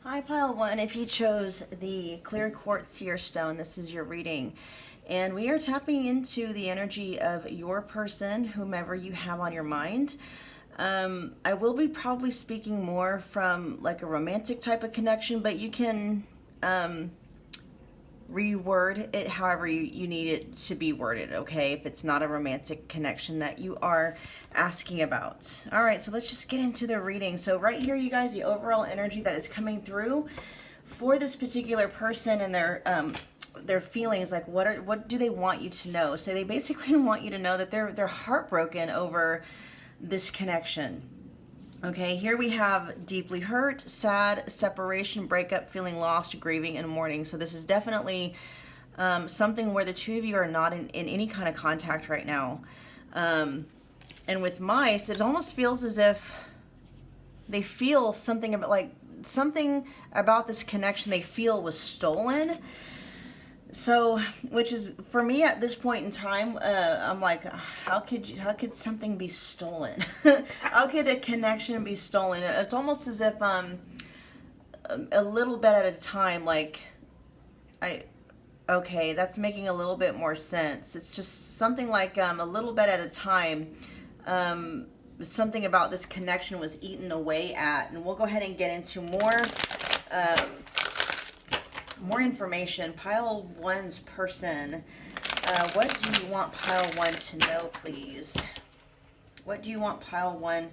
Hi, Pile 1. If you chose the Clear Quartz Seer Stone, this is your reading. And we are tapping into the energy of your person, whomever you have on your mind. I will be probably speaking more from like a romantic type of connection, but you can reword it however you need it to be worded, okay? If it's not a romantic connection that you are asking about. All right, so let's just get into the reading. So right here, you guys, the overall energy that is coming through for this particular person and their feelings, like what do they want you to know? So they basically want you to know that they're heartbroken over this connection. Okay, here we have deeply hurt, sad, separation, breakup, feeling lost, grieving, and mourning. So this is definitely something where the two of you are not in any kind of contact right now. And with mice, it almost feels as if they feel something about this connection they feel was stolen. So, which is, for me at this point in time, I'm like, how could something be stolen? How could a connection be stolen? It's almost as if, a little bit at a time, like, okay, that's making a little bit more sense. It's just something like, a little bit at a time, something about this connection was eaten away at, and we'll go ahead and get into more information. Pile 1's person, what do you want Pile 1 to know, please? What do you want Pile 1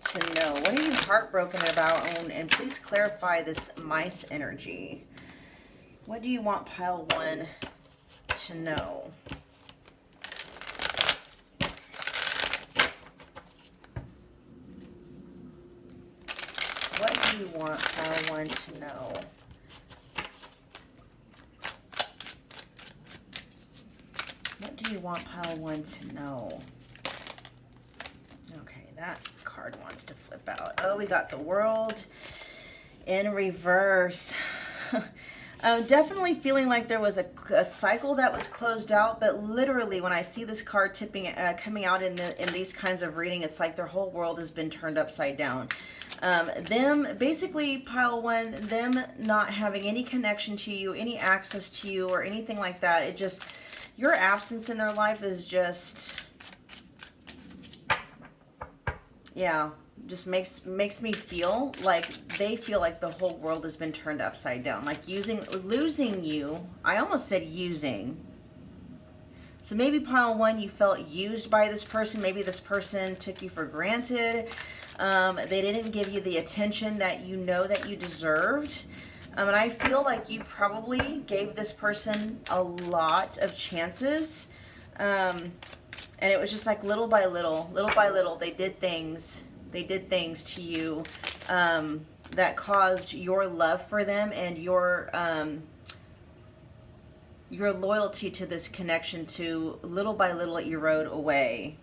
to know? What are you heartbroken about? And please clarify this mice energy. What do you want Pile 1 to know? What do you want Pile 1 to know? What do you want Pile 1 to know? Okay, that card wants to flip out. Oh, we got the World in reverse. Definitely feeling like there was a cycle that was closed out, but literally when I see this card coming out in these kinds of reading, it's like their whole world has been turned upside down. Them, basically, Pile 1, them not having any connection to you, any access to you, or anything like that. It just, your absence in their life is just, yeah, just makes me feel like they feel like the whole world has been turned upside down. Like losing you. I almost said using. So maybe Pile 1, you felt used by this person. Maybe this person took you for granted. They didn't give you the attention that you know that you deserved. And I feel like you probably gave this person a lot of chances. And it was just like little by little, they did things to you that caused your love for them and your loyalty to this connection to little by little erode away.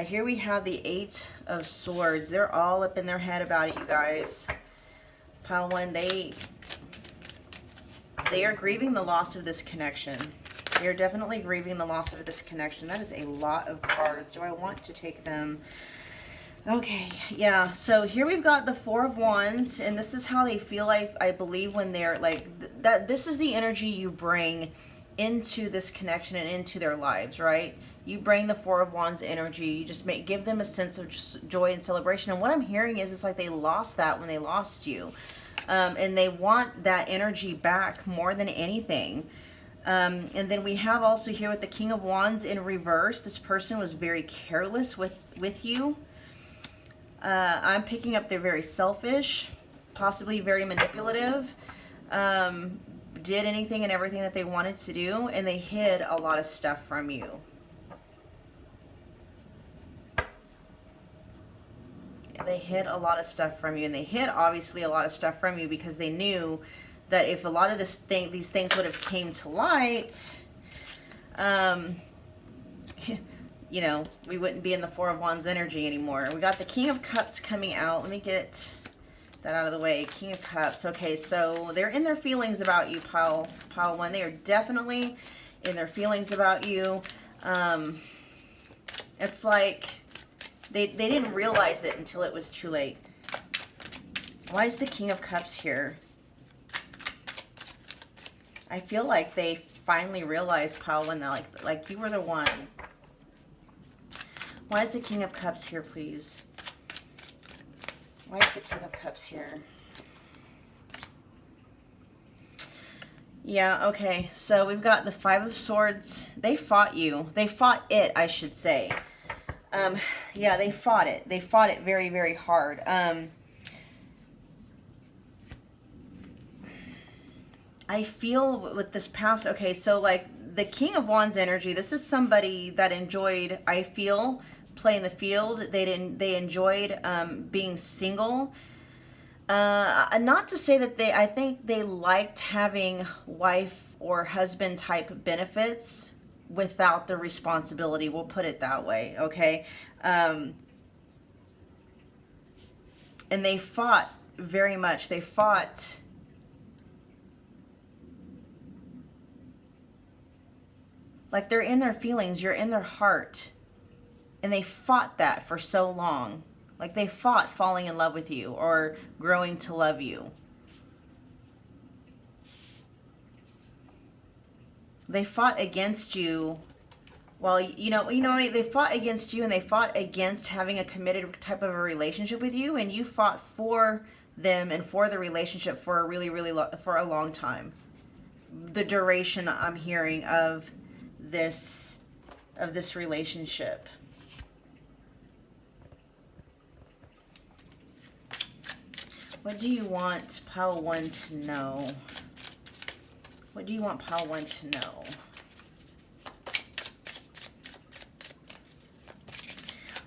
Here we have the 8 of Swords. They're all up in their head about it, you guys. Pile 1, they are grieving the loss of this connection. They are definitely grieving the loss of this connection. That is a lot of cards. Do I want to take them? Okay, yeah. So here we've got the 4 of Wands, and this is how they feel like, I believe, when they're like that. This is the energy you bring into this connection and into their lives, right? You bring the 4 of Wands energy. You just give them a sense of joy and celebration. And what I'm hearing is it's like they lost that when they lost you. And they want that energy back more than anything. And then we have also here with the King of Wands in reverse, this person was very careless with you. I'm picking up they're very selfish, possibly very manipulative, did anything and everything that they wanted to do, and they hid a lot of stuff from you. They hid a lot of stuff from you, and they hid obviously a lot of stuff from you because they knew that if a lot of these things would have came to light, you know, we wouldn't be in the 4 of Wands energy anymore. We got the King of Cups coming out. Let me get that out of the way. King of Cups. Okay, so they're in their feelings about you, Pile 1. They are definitely in their feelings about you. It's like they didn't realize it until it was too late. Why is the King of Cups here? I feel like they finally realized, Pile One, that like you were the one. Why is the King of Cups here, please? Why is the King of Cups here? Yeah, okay. So we've got the Five of Swords. They fought you. They fought it, I should say. Yeah, they fought it. They fought it very, very hard. I feel with this past, okay, so like the King of Wands energy, this is somebody that enjoyed, I feel, playing the field. They enjoyed being single. Not to say that I think they liked having wife or husband type benefits without the responsibility. We'll put it that way, okay? And they fought very much. They fought. Like they're in their feelings, you're in their heart. And they fought that for so long. Like they fought falling in love with you or growing to love you. They fought against you. Well, you know, they fought against you, and they fought against having a committed type of a relationship with you, and you fought for them and for the relationship for a really, for a long time. The duration I'm hearing of this relationship. What do you want Pile One to know? What do you want Pile One to know?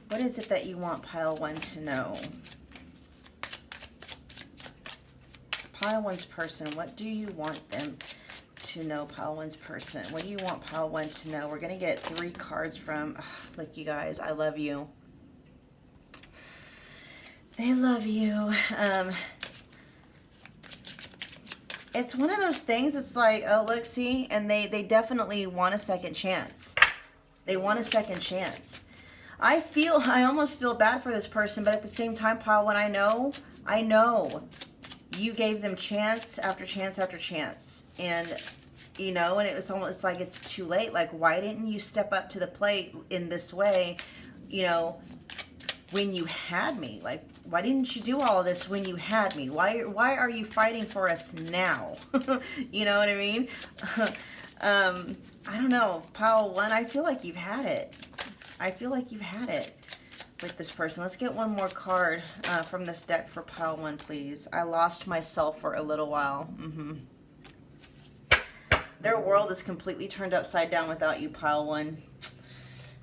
What is it that you want Pile One to know? Pile One's person, what do you want them to know, Pile One's person? What do you want Pile One to know? We're going to get 3 cards from, look, you guys, I love you. They love you. It's one of those things, it's like, oh, look, see, and they definitely want a second chance. They want a second chance. I almost feel bad for this person, but at the same time, Pile One, I know you gave them chance after chance after chance. And, you know, and it's almost like it's too late. Like, why didn't you step up to the plate in this way, you know, when you had me? Like, why didn't you do all of this when you had me? Why are you fighting for us now? You know what I mean? I don't know, Pile One, I feel like you've had it. I feel like you've had it with this person. Let's get one more card from this deck for Pile One, please. I lost myself for a little while. Their world is completely turned upside down without you, Pile One.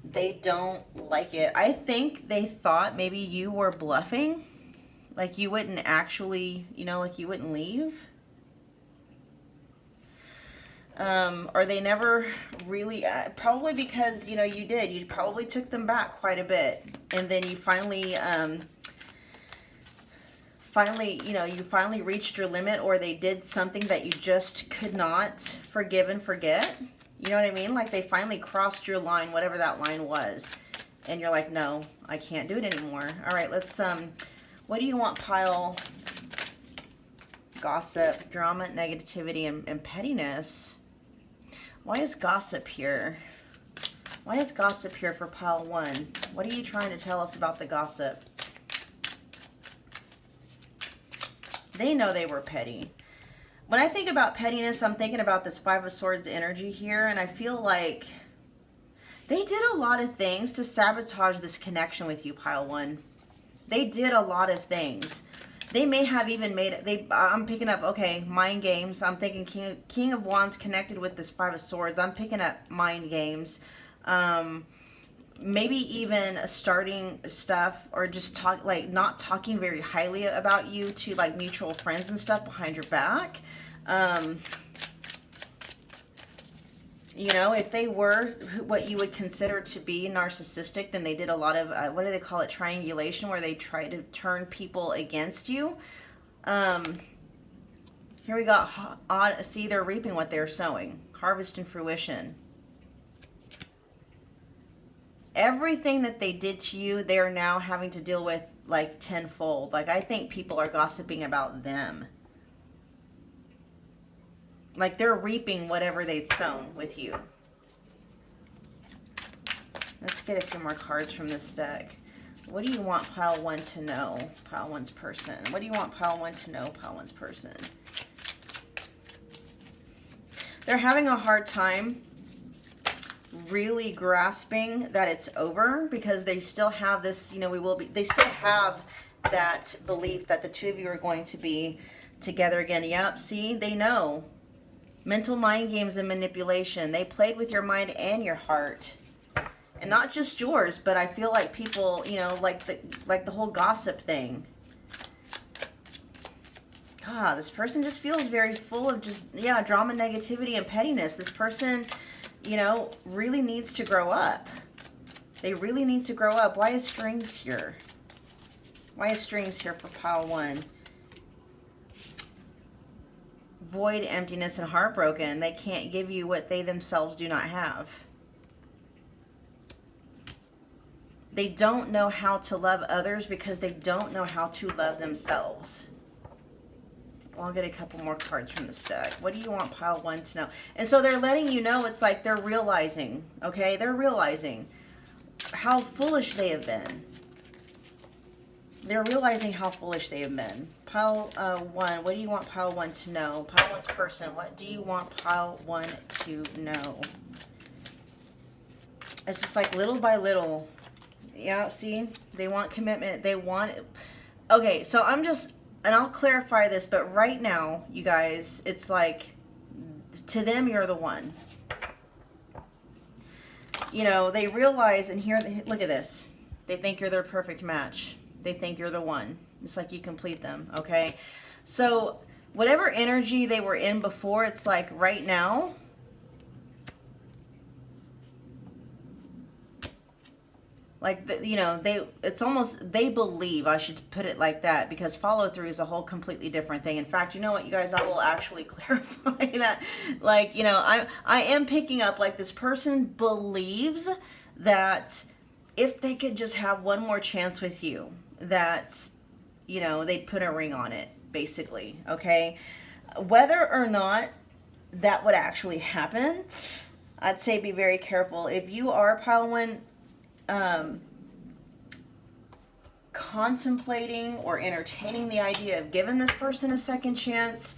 They don't like it. I think they thought maybe you were bluffing. Like you wouldn't actually, you know, like you wouldn't leave. Or they never really, probably because, you know, you did. You probably took them back quite a bit. And then you finally, you know, you finally reached your limit, or they did something that you just could not forgive and forget. You know what I mean? Like they finally crossed your line, whatever that line was. And you're like, no, I can't do it anymore. All right, let's, what do you want, Pile? Gossip, drama, negativity, and pettiness. Why is gossip here? Why is gossip here for Pile One? What are you trying to tell us about the gossip? They know they were petty. When I think about pettiness, I'm thinking about this Five of Swords energy here, and I feel like they did a lot of things to sabotage this connection with you, Pile One. They did a lot of things. They may have even made, I'm picking up, okay, mind games. I'm thinking King of Wands connected with this Five of Swords. I'm picking up mind games. Maybe even starting stuff, or just not talking very highly about you to like mutual friends and stuff behind your back. You know, if they were what you would consider to be narcissistic, then they did a lot of, what do they call it, triangulation, where they try to turn people against you. Here we got, see, they're reaping what they're sowing. Harvest and fruition. Everything that they did to you, they are now having to deal with like tenfold. Like, I think people are gossiping about them. Like they're reaping whatever they've sown with you. Let's get a few more cards from this deck. What do you want pile 1 to know? Pile 1's person. What do you want pile 1 to know? Pile 1's person. They're having a hard time really grasping that it's over, because they still have this, you know, they still have that belief that the two of you are going to be together again. Yep, see, they know. Mental mind games and manipulation. They played with your mind and your heart. And not just yours, but I feel like people, you know, like the whole gossip thing. God, this person just feels very full of just, yeah, drama, negativity, and pettiness. This person, you know, really needs to grow up. They really need to grow up. Why is strings here? Why is strings here for pile 1? Void, emptiness, and heartbroken. They can't give you what they themselves do not have. They don't know how to love others because they don't know how to love themselves. I'll get a couple more cards from this deck. What do you want pile 1 to know? And so they're letting you know, it's like they're realizing, okay? They're realizing how foolish they have been. They're realizing how foolish they have been. Pile 1, what do you want pile 1 to know? Pile 1's person, what do you want pile 1 to know? It's just like little by little. Yeah, see? They want commitment. They want it. Okay, so I'm just, and I'll clarify this, but right now, you guys, it's like, to them, you're the one. You know, they realize, and here, look at this. They think you're their perfect match. They think you're the one. It's like you complete them, okay? So, whatever energy they were in before, it's like right now, like, you know, it's almost, they believe, I should put it like that, because follow through is a whole completely different thing. In fact, you know what, you guys, I will actually clarify that. Like, you know, I am picking up, like, this person believes that if they could just have one more chance with you, that, you know, they'd put a ring on it, basically, okay? Whether or not that would actually happen, I'd say be very careful. If you are pile 1, contemplating or entertaining the idea of giving this person a second chance,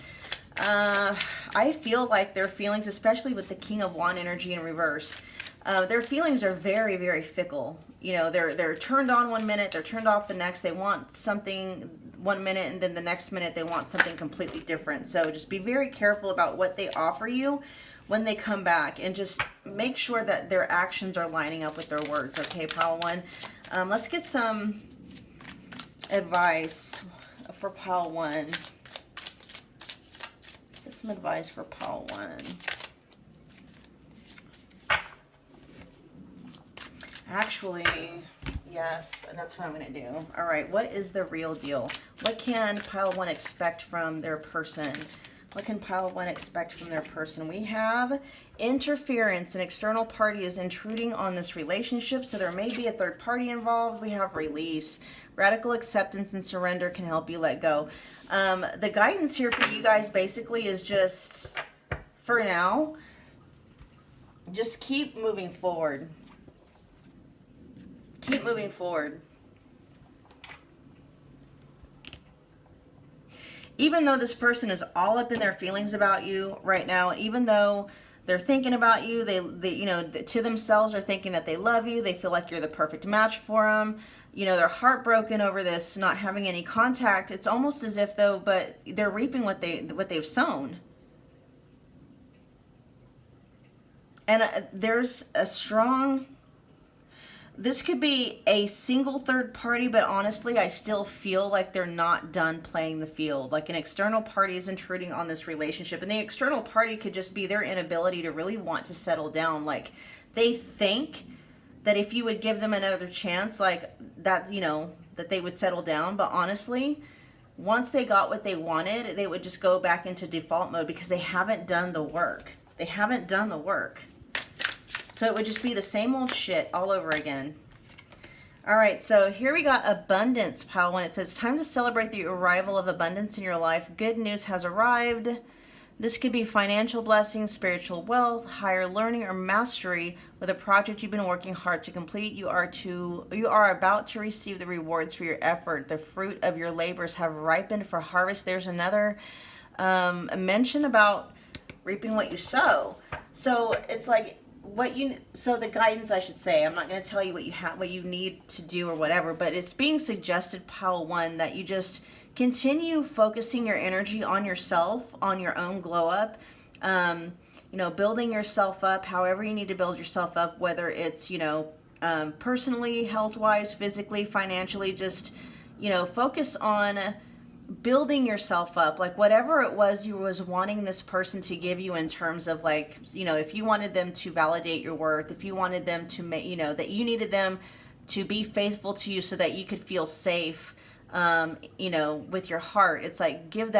I feel like their feelings, especially with the King of Wand energy in reverse, their feelings are very, very fickle. You know, they're turned on one minute, they're turned off the next. They want something one minute, and then the next minute they want something completely different. So just be very careful about what they offer you when they come back, and just make sure that their actions are lining up with their words. Okay, pile 1. Let's get some advice for pile 1. Get some advice for pile 1. Actually, yes, that's what I'm going to do. All right, what is the real deal? What can pile 1 expect from their person? What can pile 1 expect from their person? We have interference. An external party is intruding on this relationship, so there may be a third party involved. We have release. Radical acceptance and surrender can help you let go. The guidance here for you guys basically is just, for now, just keep moving forward. Keep moving forward. Even though this person is all up in their feelings about you right now, even though they're thinking about you, they you know, to themselves are thinking that they love you, they feel like you're the perfect match for them. You know, they're heartbroken over this not having any contact. It's almost as if though, but they're reaping what they've sown. And there's a strong, this could be a single third party, but honestly, I still feel like they're not done playing the field. Like an external party is intruding on this relationship, and the external party could just be their inability to really want to settle down. Like they think that if you would give them another chance, like that, you know, that they would settle down. But honestly, once they got what they wanted, they would just go back into default mode because they haven't done the work. They haven't done the work. So it would just be the same old shit all over again. All right, so here we got abundance, pile 1. It says, time to celebrate the arrival of abundance in your life. Good news has arrived. This could be financial blessings, spiritual wealth, higher learning, or mastery with a project you've been working hard to complete. You are about to receive the rewards for your effort. The fruit of your labors have ripened for harvest. There's another mention about reaping what you sow. So it's like so the guidance, I should say, I'm not going to tell you what you need to do or whatever, but it's being suggested, pile 1, that you just continue focusing your energy on yourself, on your own glow up, building yourself up however you need to build yourself up, whether it's, personally, health-wise, physically, financially, just, focus on building yourself up, like whatever it was you was wanting this person to give you in terms of, like, if you wanted them to validate your worth, if you wanted them to make, that you needed them to be faithful to you so that you could feel safe, with your heart. It's like, give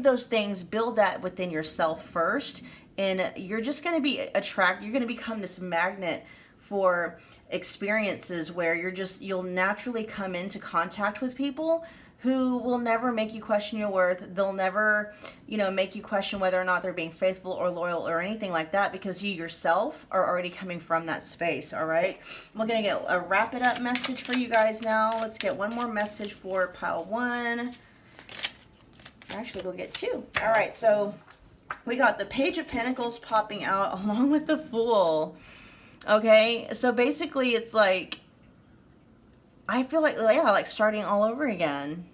those things, build that within yourself first, and you're just going to be you're going to become this magnet for experiences where you'll naturally come into contact with people who will never make you question your worth. They'll never, make you question whether or not they're being faithful or loyal or anything like that, because you yourself are already coming from that space, all right? We're going to get a wrap it up message for you guys now. Let's get one more message for pile 1. Actually, we'll get 2. All right, so we got the Page of Pentacles popping out along with the Fool. Okay, so basically it's like, I feel like, like starting all over again.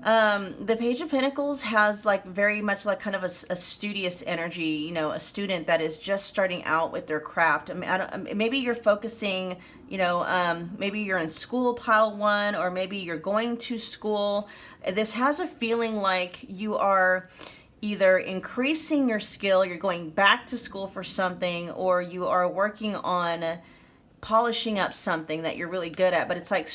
The Page of Pentacles has like very much like kind of a studious energy, a student that is just starting out with their craft. I mean, maybe you're focusing, maybe you're in school, pile 1, or maybe you're going to school. This has a feeling like you are either increasing your skill, you're going back to school for something, or you are working on polishing up something that you're really good at. But it's like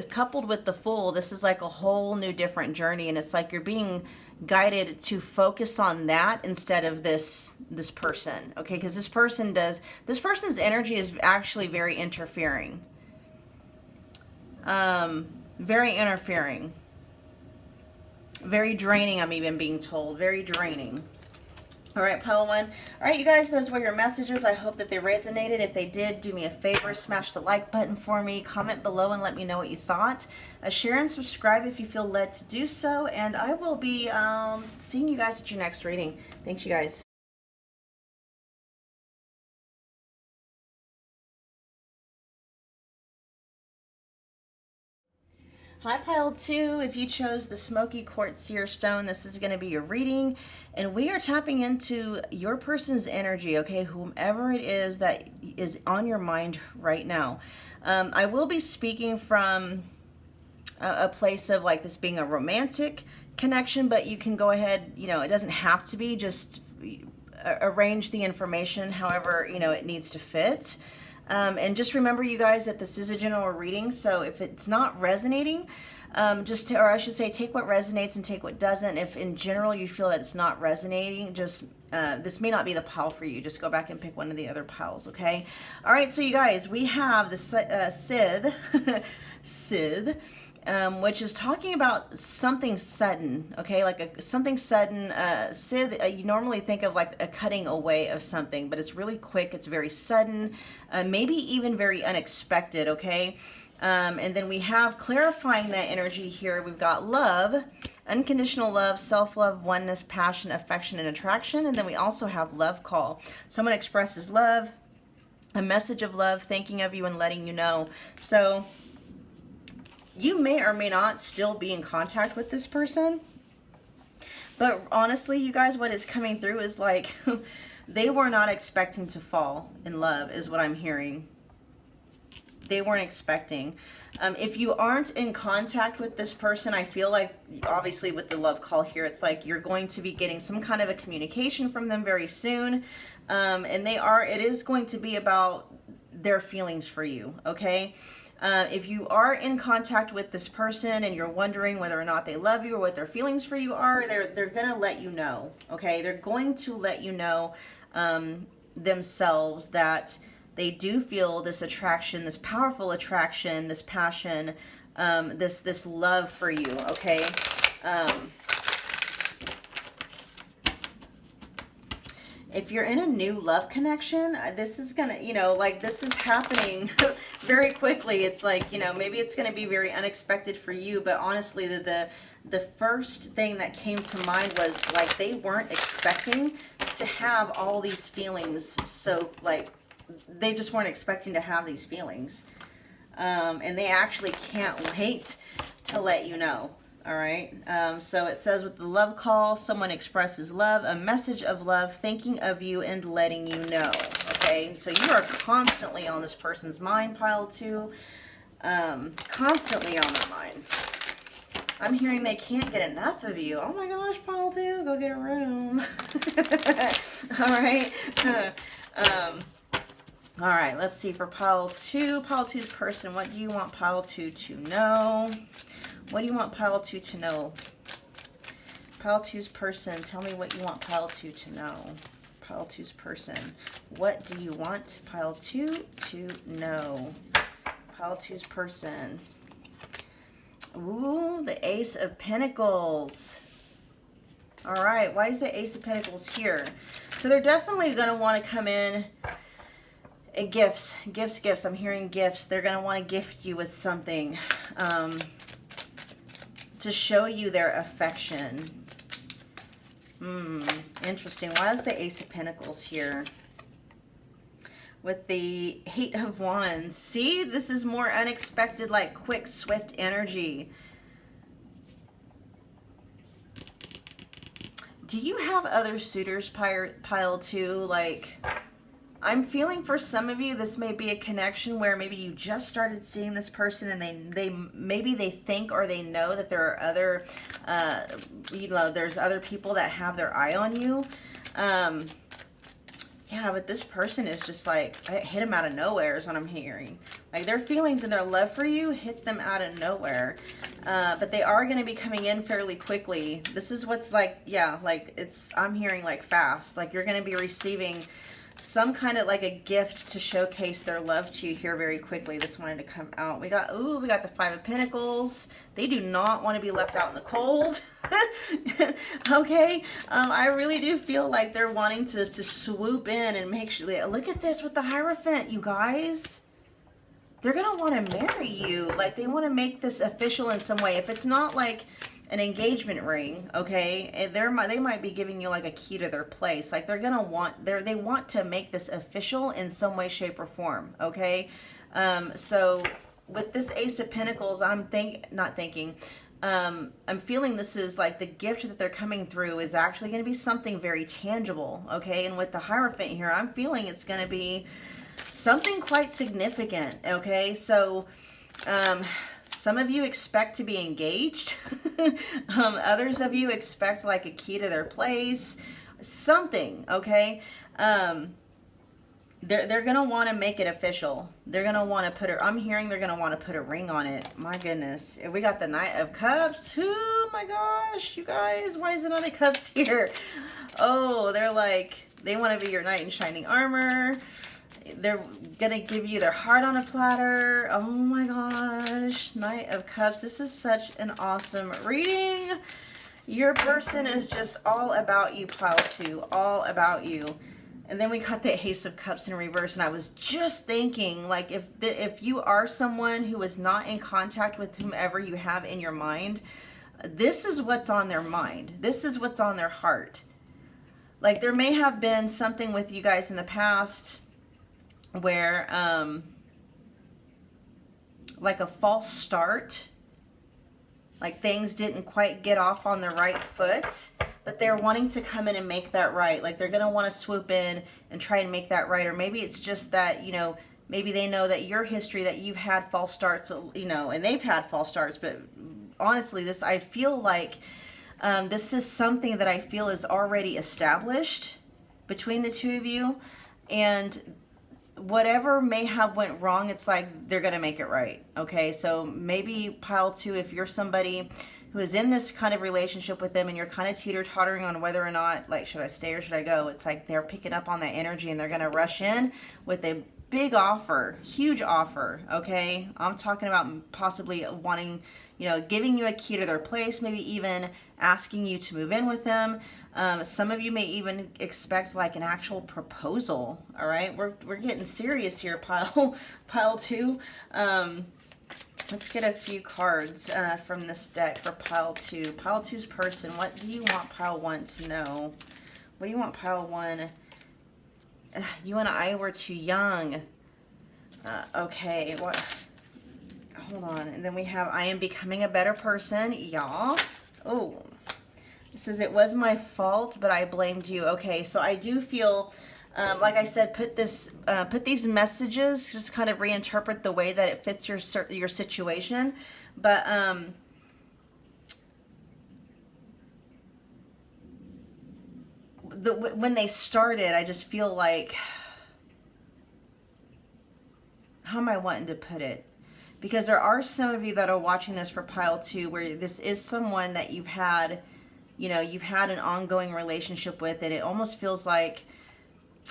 coupled with the Fool, this is like a whole new different journey, and it's like you're being guided to focus on that instead of this person, okay? Because this person's energy is actually very interfering, very draining. I'm even being told very draining. All right, pile 1. All right, you guys, those were your messages. I hope that they resonated. If they did, do me a favor, smash the like button for me, comment below and let me know what you thought. Share and subscribe if you feel led to do so, and I will be seeing you guys at your next reading. Thanks, you guys. Hi, pile 2. If you chose the Smoky Quartz Seer Stone, this is going to be your reading, and we are tapping into your person's energy, okay? Whomever it is that is on your mind right now. I will be speaking from a place of like this being a romantic connection, but you can go ahead, it doesn't have to be, just arrange the information however, it needs to fit. And just remember, you guys, that this is a general reading, so if it's not resonating, or I should say, take what resonates and take what doesn't. If in general you feel that it's not resonating, just this may not be the pile for you. Just go back and pick one of the other piles, okay? All right, so you guys, we have the Scythe, which is talking about something sudden, okay? Like something sudden. Scythe, you normally think of like a cutting away of something, but it's really quick. It's very sudden, maybe even very unexpected, okay? And then we have clarifying that energy here. We've got love, unconditional love, self-love, oneness, passion, affection, and attraction. And then we also have love call. Someone expresses love, a message of love, thinking of you and letting you know. So you may or may not still be in contact with this person, but honestly, you guys, what is coming through is like they were not expecting to fall in love, is what I'm hearing. They weren't expecting. If you aren't in contact with this person, I feel like, obviously with the love call here, it's like you're going to be getting some kind of a communication from them very soon, and it is going to be about their feelings for you, okay? If you are in contact with this person and you're wondering whether or not they love you or what their feelings for you are, they're going to let you know, okay? They're going to let you know themselves that they do feel this attraction, this powerful attraction, this passion, this love for you, okay? If you're in a new love connection, this is gonna, you know, like this is happening very quickly. It's like, you know, maybe it's gonna be very unexpected for you, but honestly, the first thing that came to mind was like they weren't expecting to have all these feelings. So like they just weren't expecting to have these feelings. And they actually can't wait to let you know. All right. So it says with the love call, someone expresses love, a message of love, thinking of you and letting you know. Okay. So you are constantly on this person's mind, pile 2. Constantly on their mind. I'm hearing they can't get enough of you. Oh my gosh, pile 2, go get a room. All right. All right. Let's see for pile 2. Pile 2's person. What do you want pile 2 to know? What do you want pile 2 to know? Pile 2's person, tell me what you want pile 2 to know. Pile 2's person, what do you want pile 2 to know? Pile 2's person. Ooh, the Ace of Pentacles. All right, why is the Ace of Pentacles here? So they're definitely going to want to come in. Gifts. I'm hearing gifts. They're going to want to gift you with something. To show you their affection. Interesting. Why is the Ace of Pentacles here? With the Eight of Wands. See, this is more unexpected, like quick, swift energy. Do you have other suitors pile 2? Like, I'm feeling for some of you, this may be a connection where maybe you just started seeing this person and maybe they think or they know that there are other, you know, there's other people that have their eye on you. Yeah, but this person is just like, hit them out of nowhere is what I'm hearing. Like their feelings and their love for you hit them out of nowhere. But they are going to be coming in fairly quickly. This is what's like, yeah, like I'm hearing like fast. Like you're going to be receiving some kind of like a gift to showcase their love to you here very quickly. This wanted to come out. We got the Five of Pentacles. They do not want to be left out in the cold. Okay. I really do feel like they're wanting to swoop in and make sure. Look at this with the Hierophant, you guys. They're going to want to marry you. Like they want to make this official in some way. If it's not like an engagement ring, okay, they might be giving you like a key to their place. Like they want to make this official in some way, shape, or form. Okay, so with this Ace of Pentacles, I'm feeling this is like the gift that they're coming through is actually going to be something very tangible. Okay, and with the Hierophant here, I'm feeling it's going to be something quite significant. Okay, so some of you expect to be engaged. Others of you expect like a key to their place, something, okay? They're going to want to make it official. They're going to want to I'm hearing they're going to want to put a ring on it. My goodness. We got the Knight of Cups. Oh my gosh, you guys, why is the Knight of Cups here? Oh, they're like, they want to be your knight in shining armor. They're going to give you their heart on a platter. Oh my gosh. Knight of Cups. This is such an awesome reading. Your person is just all about you, pile 2. All about you. And then we got the Ace of Cups in reverse. And I was just thinking, like, if you are someone who is not in contact with whomever you have in your mind, this is what's on their mind. This is what's on their heart. Like, there may have been something with you guys in the past where like a false start, like things didn't quite get off on the right foot, but they're wanting to come in and make that right. Like they're going to want to swoop in and try and make that right. Or maybe it's just that, you know, maybe they know that your history, that you've had false starts, you know, and they've had false starts. But honestly, I feel like this is something that I feel is already established between the two of you. And whatever may have went wrong, it's like they're going to make it right. Okay, so maybe pile 2, if you're somebody who is in this kind of relationship with them and you're kind of teeter-tottering on whether or not, like, should I stay or should I go? It's like they're picking up on that energy and they're going to rush in with a big offer, huge offer, okay? I'm talking about possibly wanting, you know, giving you a key to their place, maybe even asking you to move in with them. Some of you may even expect like an actual proposal, all right? We're getting serious here, pile 2. Let's get a few cards from this deck for pile 2. Pile 2's person, what do you want pile 1 to know? What do you want pile 1? You and I were too young. Okay, what? Hold on. And then we have, I am becoming a better person. Y'all. Oh, it says it was my fault, but I blamed you. Okay, so I do feel, like I said, put these messages, just kind of reinterpret the way that it fits your situation. But when they started, I just feel like, how am I wanting to put it? Because there are some of you that are watching this for pile 2 where this is someone that you've had, you know, you've had an ongoing relationship with, and it almost feels like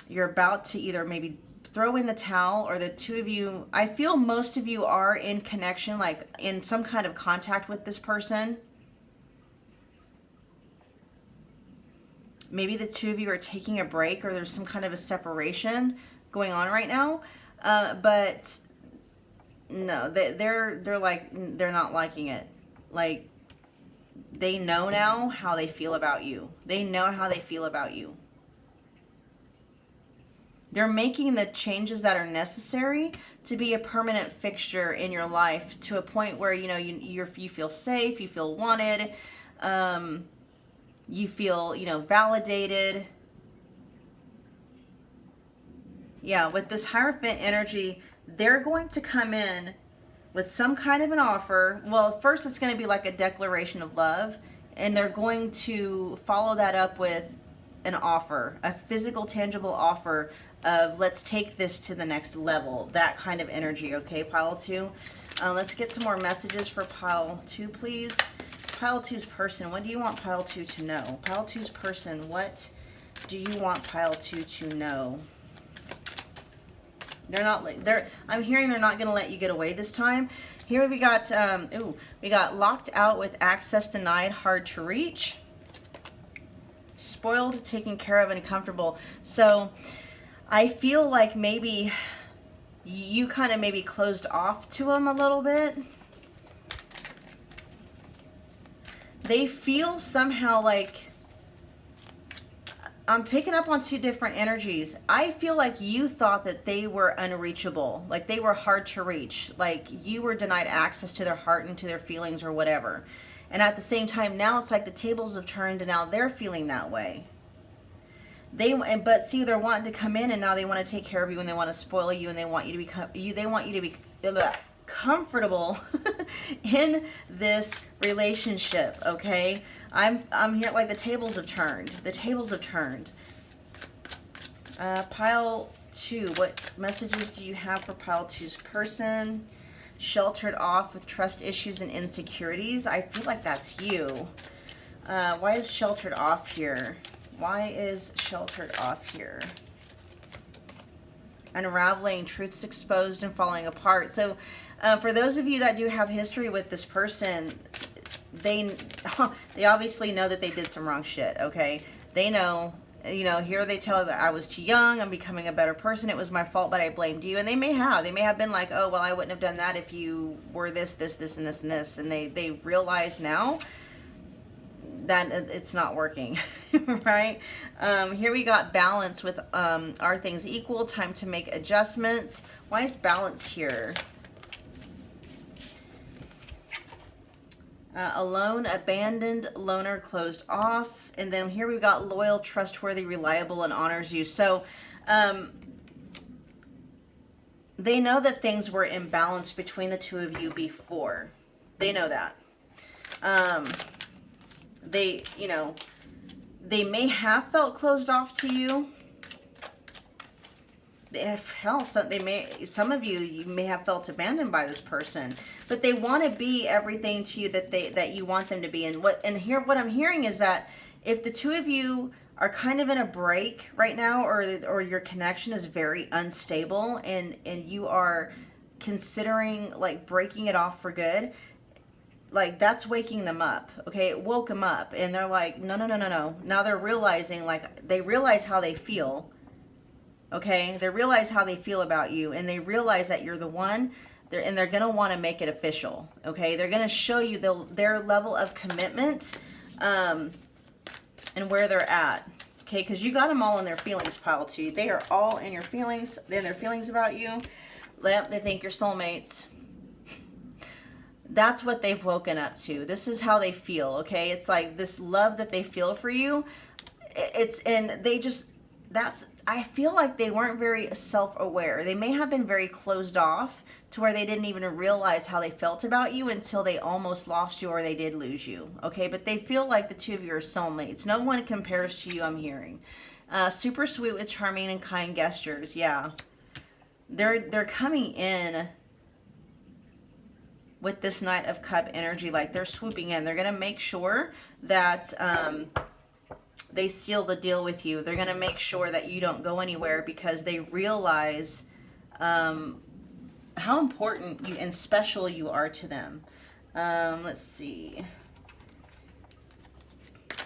you're about to either maybe throw in the towel, or the two of you, I feel most of you are in connection, like in some kind of contact with this person. Maybe the two of you are taking a break, or there's some kind of a separation going on right now. But no, they're like, they're not liking it. Like, they know now how they feel about you. They know how they feel about you. They're making the changes that are necessary to be a permanent fixture in your life, to a point where, you know, you feel safe, you feel wanted, you feel, you know, validated. Yeah, with this Hierophant energy, they're going to come in with some kind of an offer. Well, first it's going to be like a declaration of love, and they're going to follow that up with an offer, a physical, tangible offer of, let's take this to the next level. That kind of energy, okay, pile 2? Let's get some more messages for pile 2, please. Pile 2's person, what do you want pile 2 to know? Pile 2's person, what do you want pile 2 to know? I'm hearing they're not going to let you get away this time. Here we got, we got locked out with access denied, hard to reach. Spoiled, taken care of, and comfortable. So I feel like maybe you kind of maybe closed off to them a little bit. They feel somehow like, I'm picking up on two different energies. I feel like you thought that they were unreachable, like they were hard to reach, like you were denied access to their heart and to their feelings or whatever. And at the same time, now it's like the tables have turned and now they're feeling that way. But see, they're wanting to come in and now they want to take care of you and they want to spoil you and they want you to be comfortable in this relationship, okay? I'm here like the tables have turned. The tables have turned. Pile 2, what messages do you have for pile 2's person? Sheltered off with trust issues and insecurities. I feel like that's you. Why is sheltered off here? Why is sheltered off here? Unraveling, truths exposed and falling apart. So for those of you that do have history with this person, they obviously know that they did some wrong shit, okay? They know, you know, here they tell that I was too young, I'm becoming a better person, it was my fault, but I blamed you. And they may have been like, oh, well, I wouldn't have done that if you were this, and this, and this. And they realize now that it's not working, right? Here we got balance with are things equal, time to make adjustments. Why is balance here? Alone, abandoned, loner, closed off. And then here we've got loyal, trustworthy, reliable, and honors you. So they know that things were imbalanced between the two of you before. They know that. They, you know, they may have felt closed off to you. Some of you may have felt abandoned by this person, but they want to be everything to you that you want them to be. And what I'm hearing is that if the two of you are kind of in a break right now, or your connection is very unstable, and you are considering like breaking it off for good, like that's waking them up. Okay, it woke them up, and they're like, no, no, no, no, no. Now they're realizing, like, they realize how they feel. Okay, they realize how they feel about you, and they realize that you're the one. They're gonna want to make it official. Okay, they're gonna show you their level of commitment, and where they're at. Okay, because you got them all in their feelings, pile 2. They are all in your feelings. They're in their feelings about you. Yep, they think you're soulmates. That's what they've woken up to. This is how they feel. Okay, it's like this love that they feel for you. I feel like they weren't very self-aware. They may have been very closed off to where they didn't even realize how they felt about you until they almost lost you, or they did lose you. Okay, but they feel like the two of you are soulmates. No one compares to you, I'm hearing. Super sweet with charming and kind gestures. Yeah, they're coming in with this Knight of Cup energy, like they're swooping in. They're gonna make sure that they seal the deal with you. They're gonna make sure that you don't go anywhere, because they realize how important you and special you are to them. Let's see.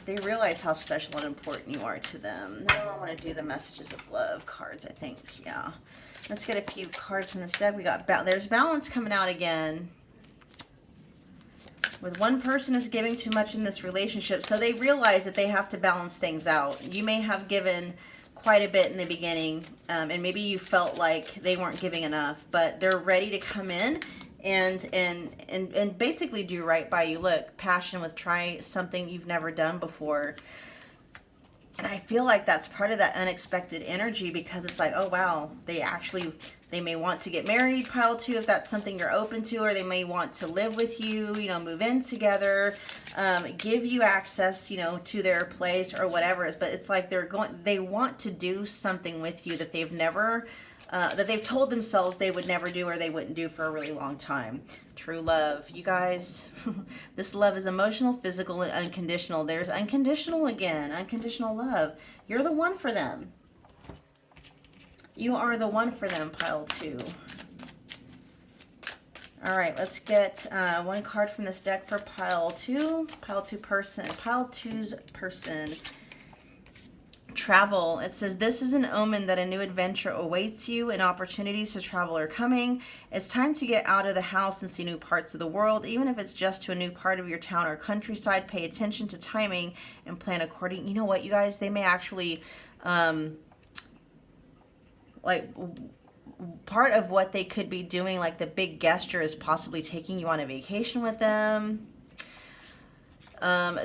They realize how special and important you are to them. Now I want to do the messages of love cards, I think. Yeah. Let's get a few cards from this deck. We got there's balance coming out again. With one person is giving too much in this relationship, so they realize that they have to balance things out. You may have given quite a bit in the beginning, and maybe you felt like they weren't giving enough, but they're ready to come in and basically do right by you. Look, passion with try something you've never done before. And I feel like that's part of that unexpected energy, because it's like, oh wow, they may want to get married, pile 2, if that's something you're open to, or they may want to live with you, move in together, give you access, to their place or whatever. But it's like they want to do something with you that they've never, that they've told themselves they would never do, or they wouldn't do for a really long time. True love, you guys. This love is emotional, physical, and unconditional. There's unconditional again, unconditional love. You're the one for them. You are the one for them, pile 2. All right, let's get one card from this deck for pile 2. Pile 2's person. Travel. It says, this is an omen that a new adventure awaits you, and opportunities to travel are coming. It's time to get out of the house and see new parts of the world, even if it's just to a new part of your town or countryside. Pay attention to timing and plan according. You know what, you guys? They may actually, like, part of what they could be doing, like the big gesture, is possibly taking you on a vacation with them.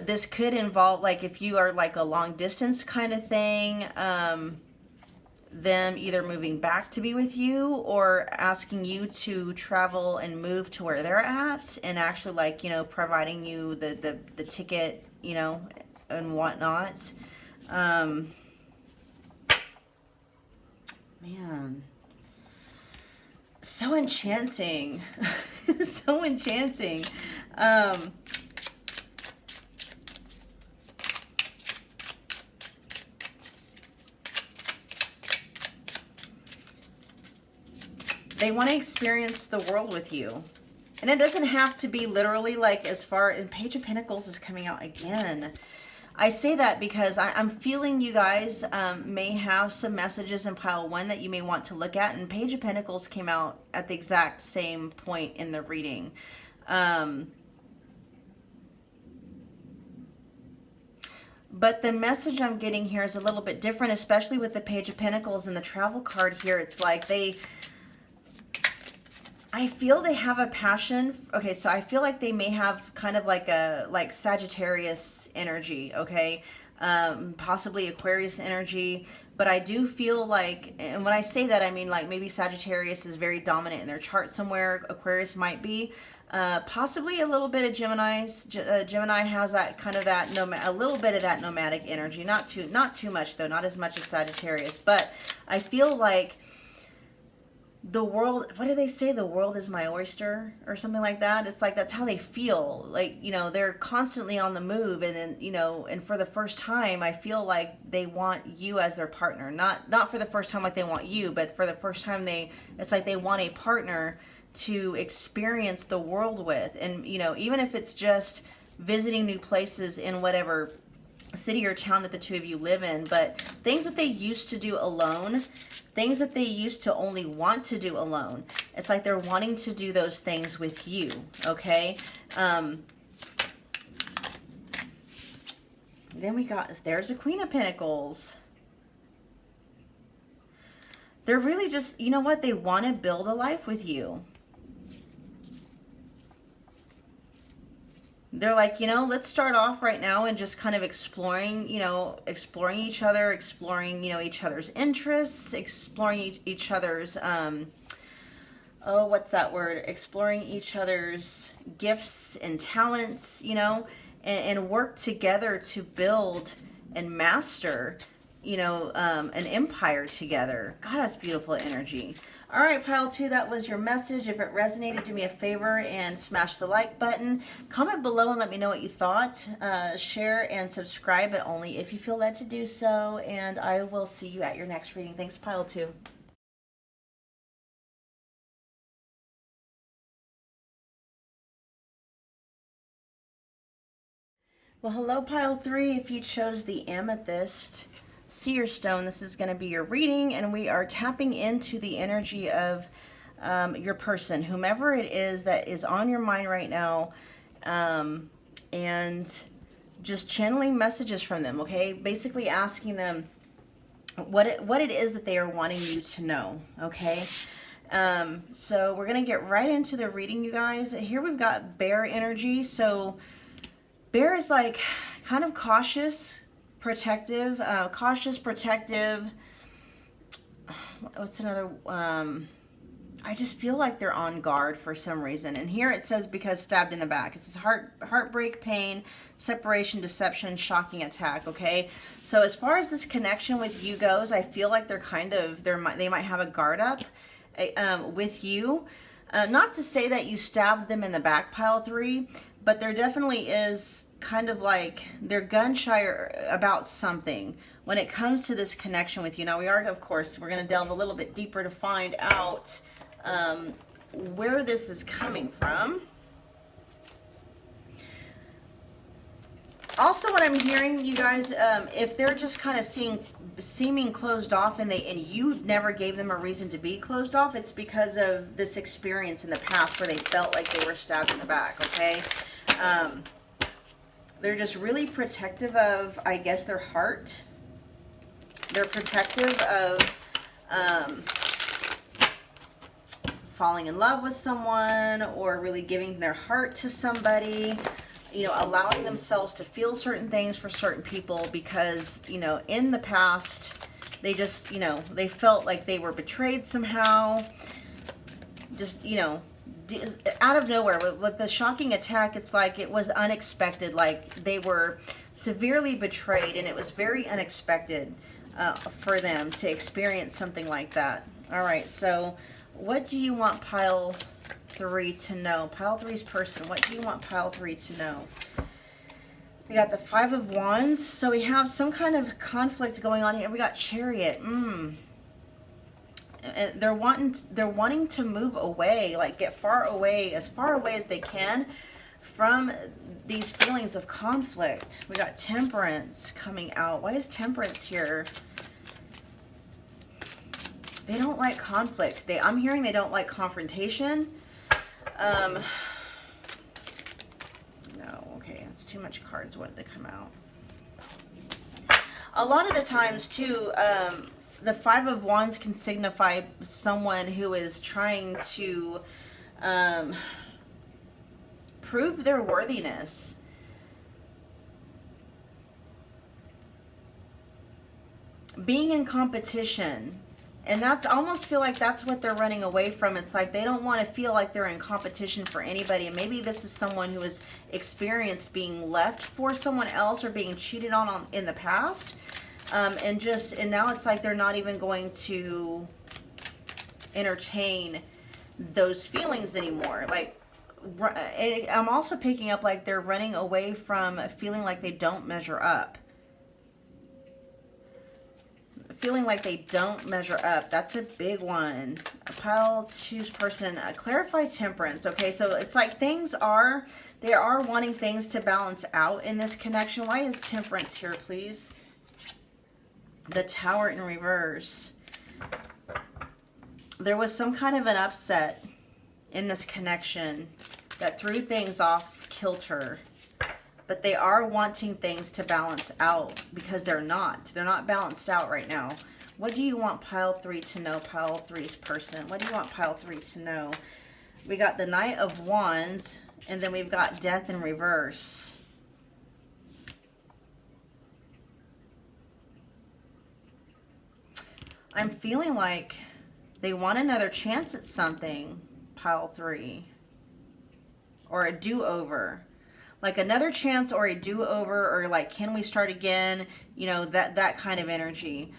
This could involve, like, if you are like a long distance kind of thing, them either moving back to be with you, or asking you to travel and move to where they're at, and actually, like, providing you the ticket, and whatnot. Man, so enchanting. So enchanting. They want to experience the world with you. And it doesn't have to be literally, like, as far, and Page of Pentacles is coming out again. I say that because I'm feeling you guys may have some messages in pile 1 that you may want to look at. And Page of Pentacles came out at the exact same point in the reading. But the message I'm getting here is a little bit different, especially with the Page of Pentacles and the travel card here. It's like I feel they have a passion. Okay, so I feel like they may have kind of like Sagittarius energy, okay? Possibly Aquarius energy. But I do feel like, and when I say that, I mean like maybe Sagittarius is very dominant in their chart somewhere. Aquarius might be. Possibly a little bit of Gemini's. Gemini has that kind of a little bit of that nomadic energy. Not too much though. Not as much as Sagittarius. But I feel like the world, what do they say? The world is my oyster or something like that. It's like, that's how they feel. Like, you know, they're constantly on the move. And then, you know, and for the first time, I feel like they want you as their partner. Not for the first time like they want you, but for the first time it's like they want a partner to experience the world with. And, you know, even if it's just visiting new places in whatever city or town that the two of you live in, but things that they used to do alone, things that they used to only want to do alone, it's like they're wanting to do those things with you, okay? Then we got, there's a Queen of Pentacles. They're really just, you know what, they want to build a life with you. They're like, you know, let's start off right now and just kind of exploring, you know, exploring each other, exploring, you know, each other's interests, exploring each other's, oh, what's that word? Exploring each other's gifts and talents, you know, and work together to build and master, you know, an empire together. God, that's beautiful energy. All right, pile 2, that was your message. If it resonated, do me a favor and smash the like button. Comment below and let me know what you thought. Share and subscribe, but only if you feel led to do so. And I will see you at your next reading. Thanks, pile 2. Well, hello, pile 3. If you chose the Amethyst Seer Stone, this is going to be your reading, and we are tapping into the energy of your person, whomever it is that is on your mind right now, and just channeling messages from them, okay? Basically asking them what it is that they are wanting you to know, okay? So we're going to get right into the reading, you guys. Here we've got bear energy. So bear is like kind of cautious, protective, what's another, I just feel like they're on guard for some reason. And here it says, because stabbed in the back. It says heartbreak, pain, separation, deception, shocking attack, okay? So as far as this connection with you goes, I feel like they're kind of, they might have a guard up with you. Not to say that you stabbed them in the back, pile 3, but there definitely is kind of like they're gun shy about something when it comes to this connection with you. Now we are, of course, we're going to delve a little bit deeper to find out where this is coming from. Also, what I'm hearing, you guys, if they're just kind of seeming closed off and you never gave them a reason to be closed off, it's because of this experience in the past where they felt like they were stabbed in the back, okay? They're just really protective of, I guess, their heart. They're protective of falling in love with someone or really giving their heart to somebody, you know, allowing themselves to feel certain things for certain people because, you know, in the past, they just, you know, they felt like they were betrayed somehow. Just, you know, out of nowhere with the shocking attack, it's like it was unexpected, like they were severely betrayed, and it was very unexpected for them to experience something like that. All right, so what do you want pile 3 to know? Pile 3's person, what do you want pile 3 to know? We got the 5 of Wands, so we have some kind of conflict going on here. We got Chariot. And they're wanting to move away, like get far away as they can from these feelings of conflict. We got Temperance coming out. Why is Temperance here? They don't like conflict. I'm hearing they don't like confrontation. No, okay, it's too much cards wanting to come out. A lot of the times too, the 5 of Wands can signify someone who is trying to prove their worthiness. Being in competition. And that's almost feel like that's what they're running away from. It's like they don't want to feel like they're in competition for anybody. And maybe this is someone who has experienced being left for someone else or being cheated on in the past. And now it's like they're not even going to entertain those feelings anymore. Like, I'm also picking up like they're running away from feeling like they don't measure up. Feeling like they don't measure up. That's a big one. A pile two's person. Clarify temperance. Okay, so it's like they are wanting things to balance out in this connection. Why is temperance here, please? The Tower in reverse. There was some kind of an upset in this connection that threw things off kilter. But they are wanting things to balance out because they're not balanced out right now. What do you want pile 3 to know, pile 3's person? What do you want pile 3 to know? We got the Knight of Wands, and then we've got Death in reverse. I'm feeling like they want another chance at something, pile 3. Or a do-over. Like another chance or a do-over, or like, can we start again? You know, that kind of energy.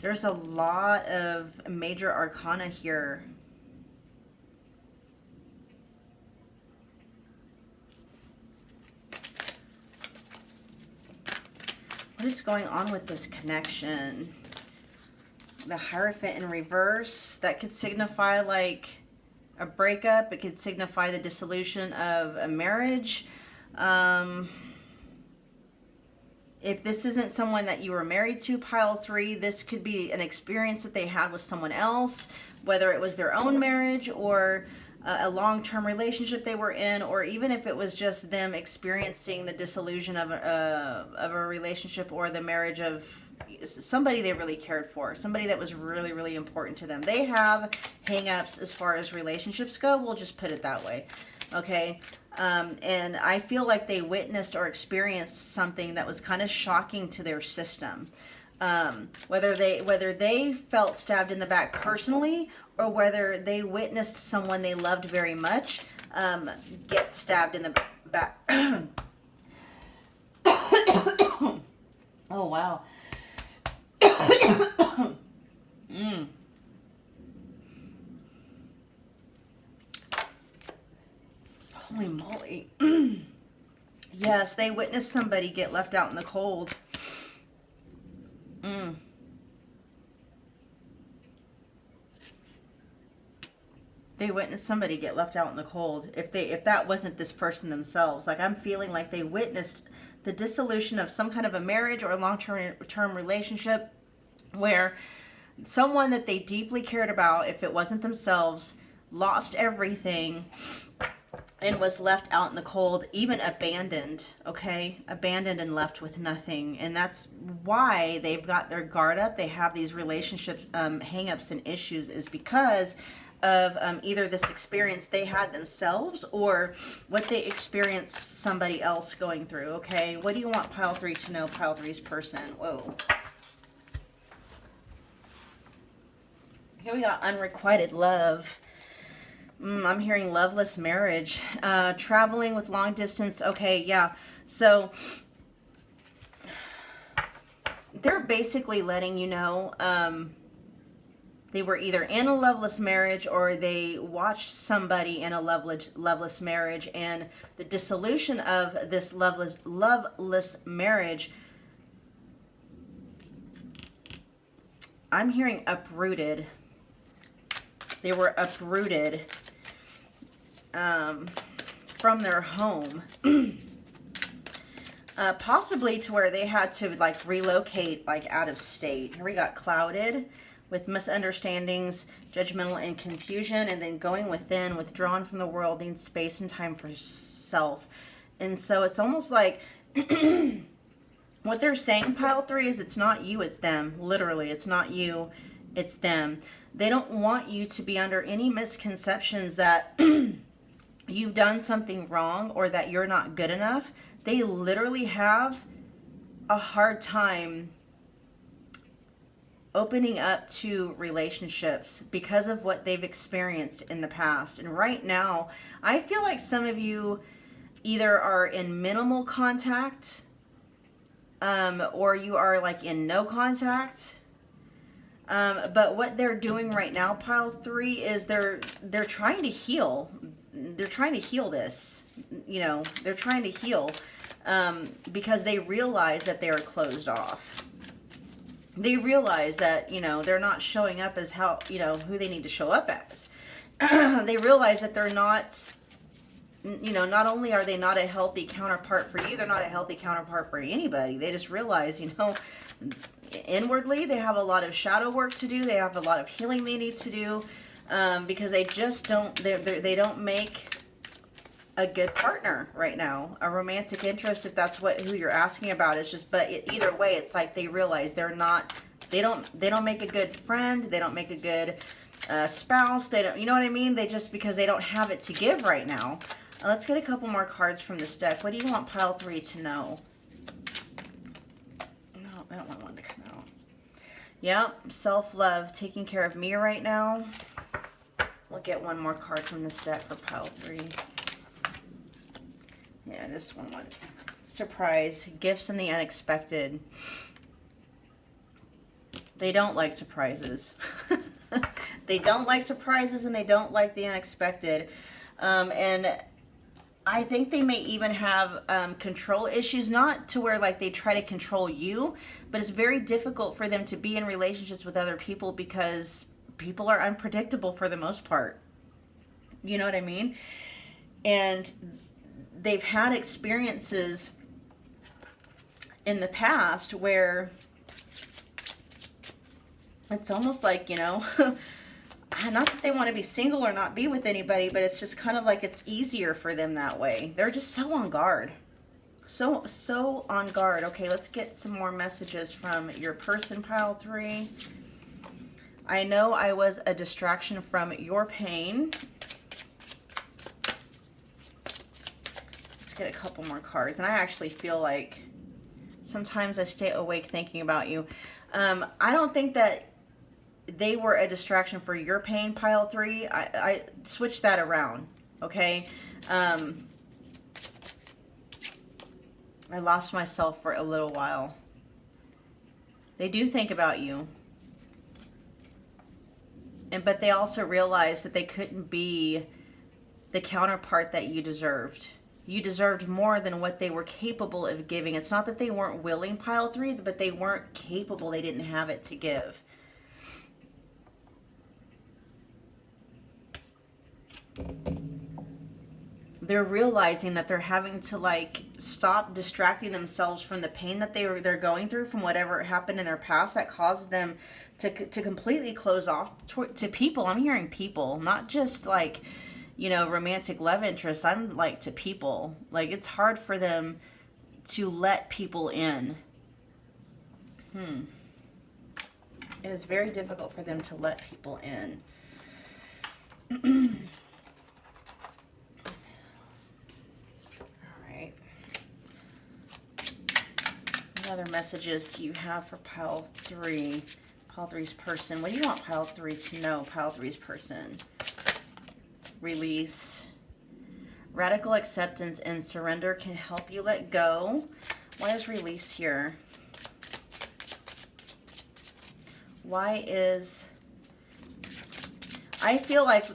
There's a lot of major arcana here. What is going on with this connection? The Hierophant in reverse, that could signify like a breakup. It could signify the dissolution of a marriage. If this isn't someone that you were married to, pile 3, this could be an experience that they had with someone else, whether it was their own marriage or a long-term relationship they were in, or even if it was just them experiencing the dissolution of a relationship or the marriage of somebody they really cared for, somebody that was really, really important to them. They have hang-ups as far as relationships go. We'll just put it that way. Okay. And I feel like they witnessed or experienced something that was kind of shocking to their system. Whether they felt stabbed in the back personally, or whether they witnessed someone they loved very much get stabbed in the back. Oh, wow. Holy moly. Yes, they witnessed somebody get left out in the cold. They witnessed somebody get left out in the cold. If that wasn't this person themselves. Like, I'm feeling like they witnessed the dissolution of some kind of a marriage or a long-term relationship where someone that they deeply cared about, if it wasn't themselves, lost everything and was left out in the cold, even abandoned, okay? Abandoned and left with nothing. And that's why they've got their guard up. They have these relationship hang-ups and issues, is because of either this experience they had themselves or what they experienced somebody else going through, okay? What do you want pile 3 to know, pile 3's person? Whoa. Here we got unrequited love. I'm hearing loveless marriage. Traveling with long distance. Okay, yeah. So they're basically letting you know they were either in a loveless marriage or they watched somebody in a loveless marriage, and the dissolution of this loveless marriage, I'm hearing uprooted. They were uprooted from their home, possibly to where they had to like relocate like out of state. Here we got clouded with misunderstandings, judgmental and confusion, and then going within, withdrawn from the world, needs space and time for self. And so it's almost like what they're saying, pile 3, is it's not you, it's them. Literally, it's not you, it's them. They don't want you to be under any misconceptions that you've done something wrong or that you're not good enough. They literally have a hard time opening up to relationships because of what they've experienced in the past. And right now, I feel like some of you either are in minimal contact or you are like in no contact. But what they're doing right now, pile 3, is they're trying to heal. They're trying to heal this. You know, they're trying to heal because they realize that they are closed off. They realize that, you know, they're not showing up as how, you know, who they need to show up as. They realize that they're not, you know, not only are they not a healthy counterpart for you, they're not a healthy counterpart for anybody. They just realize, you know, inwardly they have a lot of shadow work to do. They have a lot of healing they need to do because they just don't, they don't make a good partner right now. A romantic interest, if that's who you're asking about, is just, but either way, it's like they realize they're not, they don't make a good friend. They don't make a good spouse. They don't, you know what I mean? They just, because they don't have it to give right now. Let's get a couple more cards from this deck. What do you want pile 3 to know? No, I don't want one to come out. Yep, self-love, taking care of me right now. We'll get one more card from this deck for pile 3. Yeah, this one. Surprise, gifts and the unexpected. They don't like surprises. They don't like surprises and they don't like the unexpected. And I think they may even have control issues, not to where like they try to control you, but it's very difficult for them to be in relationships with other people because people are unpredictable for the most part. You know what I mean? And they've had experiences in the past where it's almost like, you know, not that they want to be single or not be with anybody, but it's just kind of like it's easier for them that way. They're just so on guard. So on guard. Okay, let's get some more messages from your person, pile 3. I know I was a distraction from your pain. Let's get a couple more cards. And I actually feel like sometimes I stay awake thinking about you. I don't think that they were a distraction for your pain, pile 3. I switched that around, okay? I lost myself for a little while. They do think about you. But they also realized that they couldn't be the counterpart that you deserved. You deserved more than what they were capable of giving. It's not that they weren't willing, pile 3, but they weren't capable. They didn't have it to give. They're realizing that they're having to like stop distracting themselves from the pain that they're going through from whatever happened in their past that caused them to completely close off to people. I'm hearing people, not just like, you know, romantic love interests. I'm like to people. Like it's hard for them to let people in. It is very difficult for them to let people in. What other messages do you have for pile 3? Pile 3's person. What do you want pile 3 to know? Pile 3's person. Release. Radical acceptance and surrender can help you let go. Why is release here? Why is... I feel like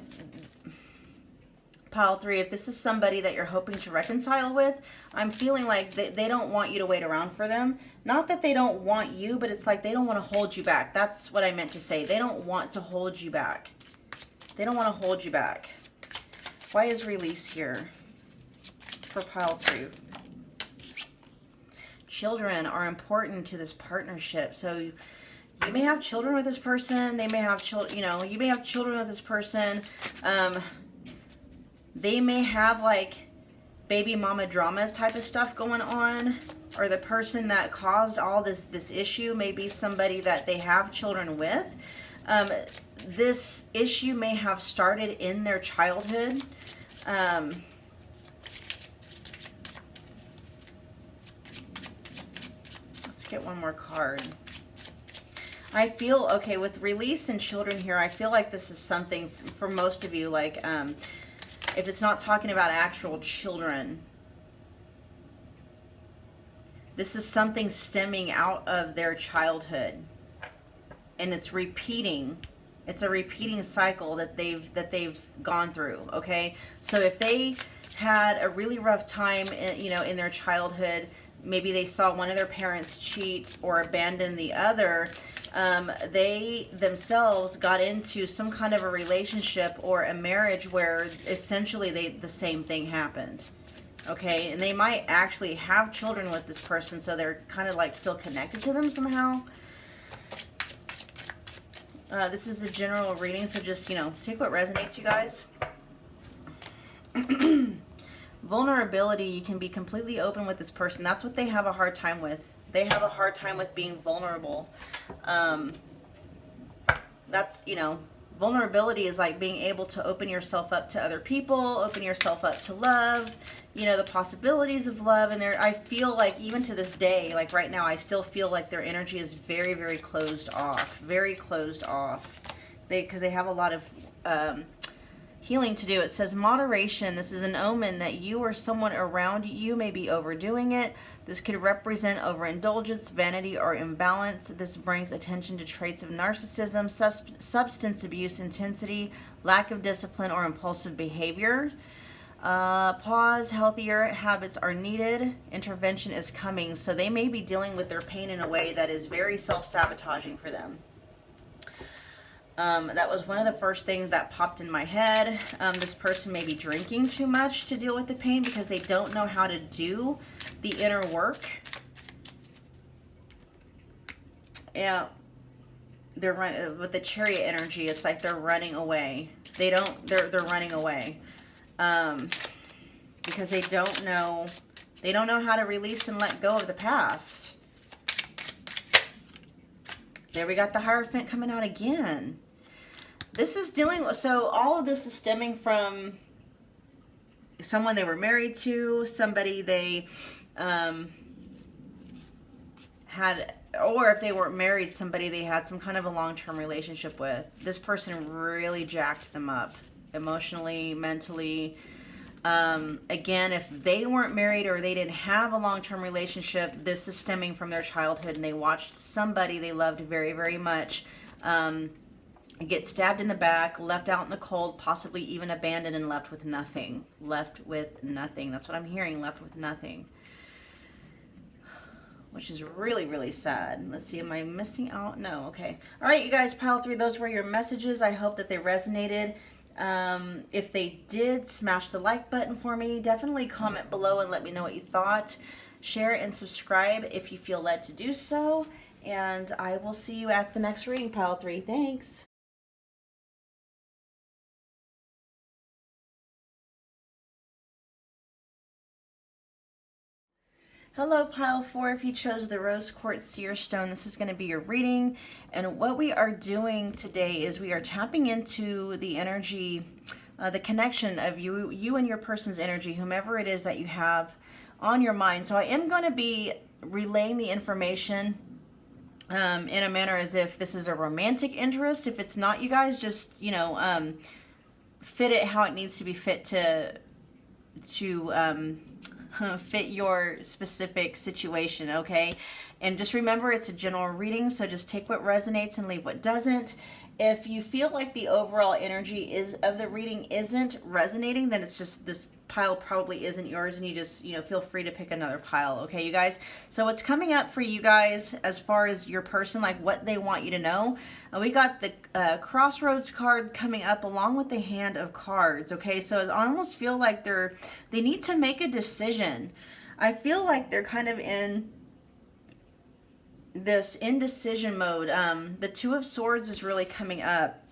pile 3, if this is somebody that you're hoping to reconcile with, I'm feeling like they don't want you to wait around for them. Not that they don't want you, but it's like they don't want to hold you back. That's what I meant to say. They don't want to hold you back. They don't want to hold you back. Why is release here for pile 3? Children are important to this partnership. So you may have children with this person. They may have children, you know, you may have children with this person. They may have like baby mama drama type of stuff going on, or the person that caused all this issue may be somebody that they have children with. This issue may have started in their childhood. Let's get one more card. I feel, okay, with release and children here, I feel like this is something for most of you, like, if it's not talking about actual children, This is something stemming out of their childhood, and it's repeating. It's a repeating cycle that they've gone through. Okay, so if they had a really rough time, in their childhood, maybe they saw one of their parents cheat or abandon the other. They themselves got into some kind of a relationship or a marriage where essentially the same thing happened. Okay, and they might actually have children with this person, so they're kind of like still connected to them somehow. This is a general reading, so just, take what resonates, you guys. Vulnerability, you can be completely open with this person. That's what they have a hard time with. They have a hard time with being vulnerable. That's, vulnerability is like being able to open yourself up to other people, open yourself up to love, the possibilities of love. And I feel like even to this day, like right now, I still feel like their energy is very, very closed off, because they have a lot of healing to do. It says moderation. This is an omen that you or someone around you may be overdoing it. This could represent overindulgence, vanity, or imbalance. This brings attention to traits of narcissism, substance abuse, intensity, lack of discipline, or impulsive behavior. Pause. Healthier habits are needed. Intervention is coming. So they may be dealing with their pain in a way that is very self-sabotaging for them. That was one of the first things that popped in my head. This person may be drinking too much to deal with the pain because they don't know how to do the inner work. Yeah, they're running with the Chariot energy. It's like they're running away. They're running away because they don't know how to release and let go of the past. There we got the Hierophant coming out again. This is dealing with, so all of this is stemming from someone they were married to, somebody they had, or if they weren't married, somebody they had some kind of a long-term relationship with. This person really jacked them up emotionally, mentally. Again, if they weren't married or they didn't have a long-term relationship, this is stemming from their childhood, and they watched somebody they loved very, very much get stabbed in the back, left out in the cold, possibly even abandoned, and left with nothing. Left with nothing. That's what I'm hearing, left with nothing. Which is really, really sad. Let's see, am I missing out? No, okay. All right, you guys, pile 3. Those were your messages. I hope that they resonated. If they did, smash the like button for me. Definitely comment below and let me know what you thought. Share and subscribe if you feel led to do so. And I will see you at the next reading, pile 3. Thanks. Hello, pile 4. If you chose the Rose Quartz Seer Stone, this is going to be your reading. And what we are doing today is we are tapping into the energy, the connection of you and your person's energy, whomever it is that you have on your mind. So I am going to be relaying the information in a manner as if this is a romantic interest. If it's not, you guys just, fit it how it needs to be fit to fit your specific situation, okay? And just remember, it's a general reading, so just take what resonates and leave what doesn't. If you feel like the overall energy of the reading isn't resonating, then it's just this pile probably isn't yours, and you just, feel free to pick another pile, okay, you guys? So what's coming up for you guys as far as your person, like what they want you to know, we got the Crossroads card coming up along with the Hand of Cards, okay? So I almost feel like they need to make a decision. I feel like they're kind of in this indecision mode. The Two of Swords is really coming up,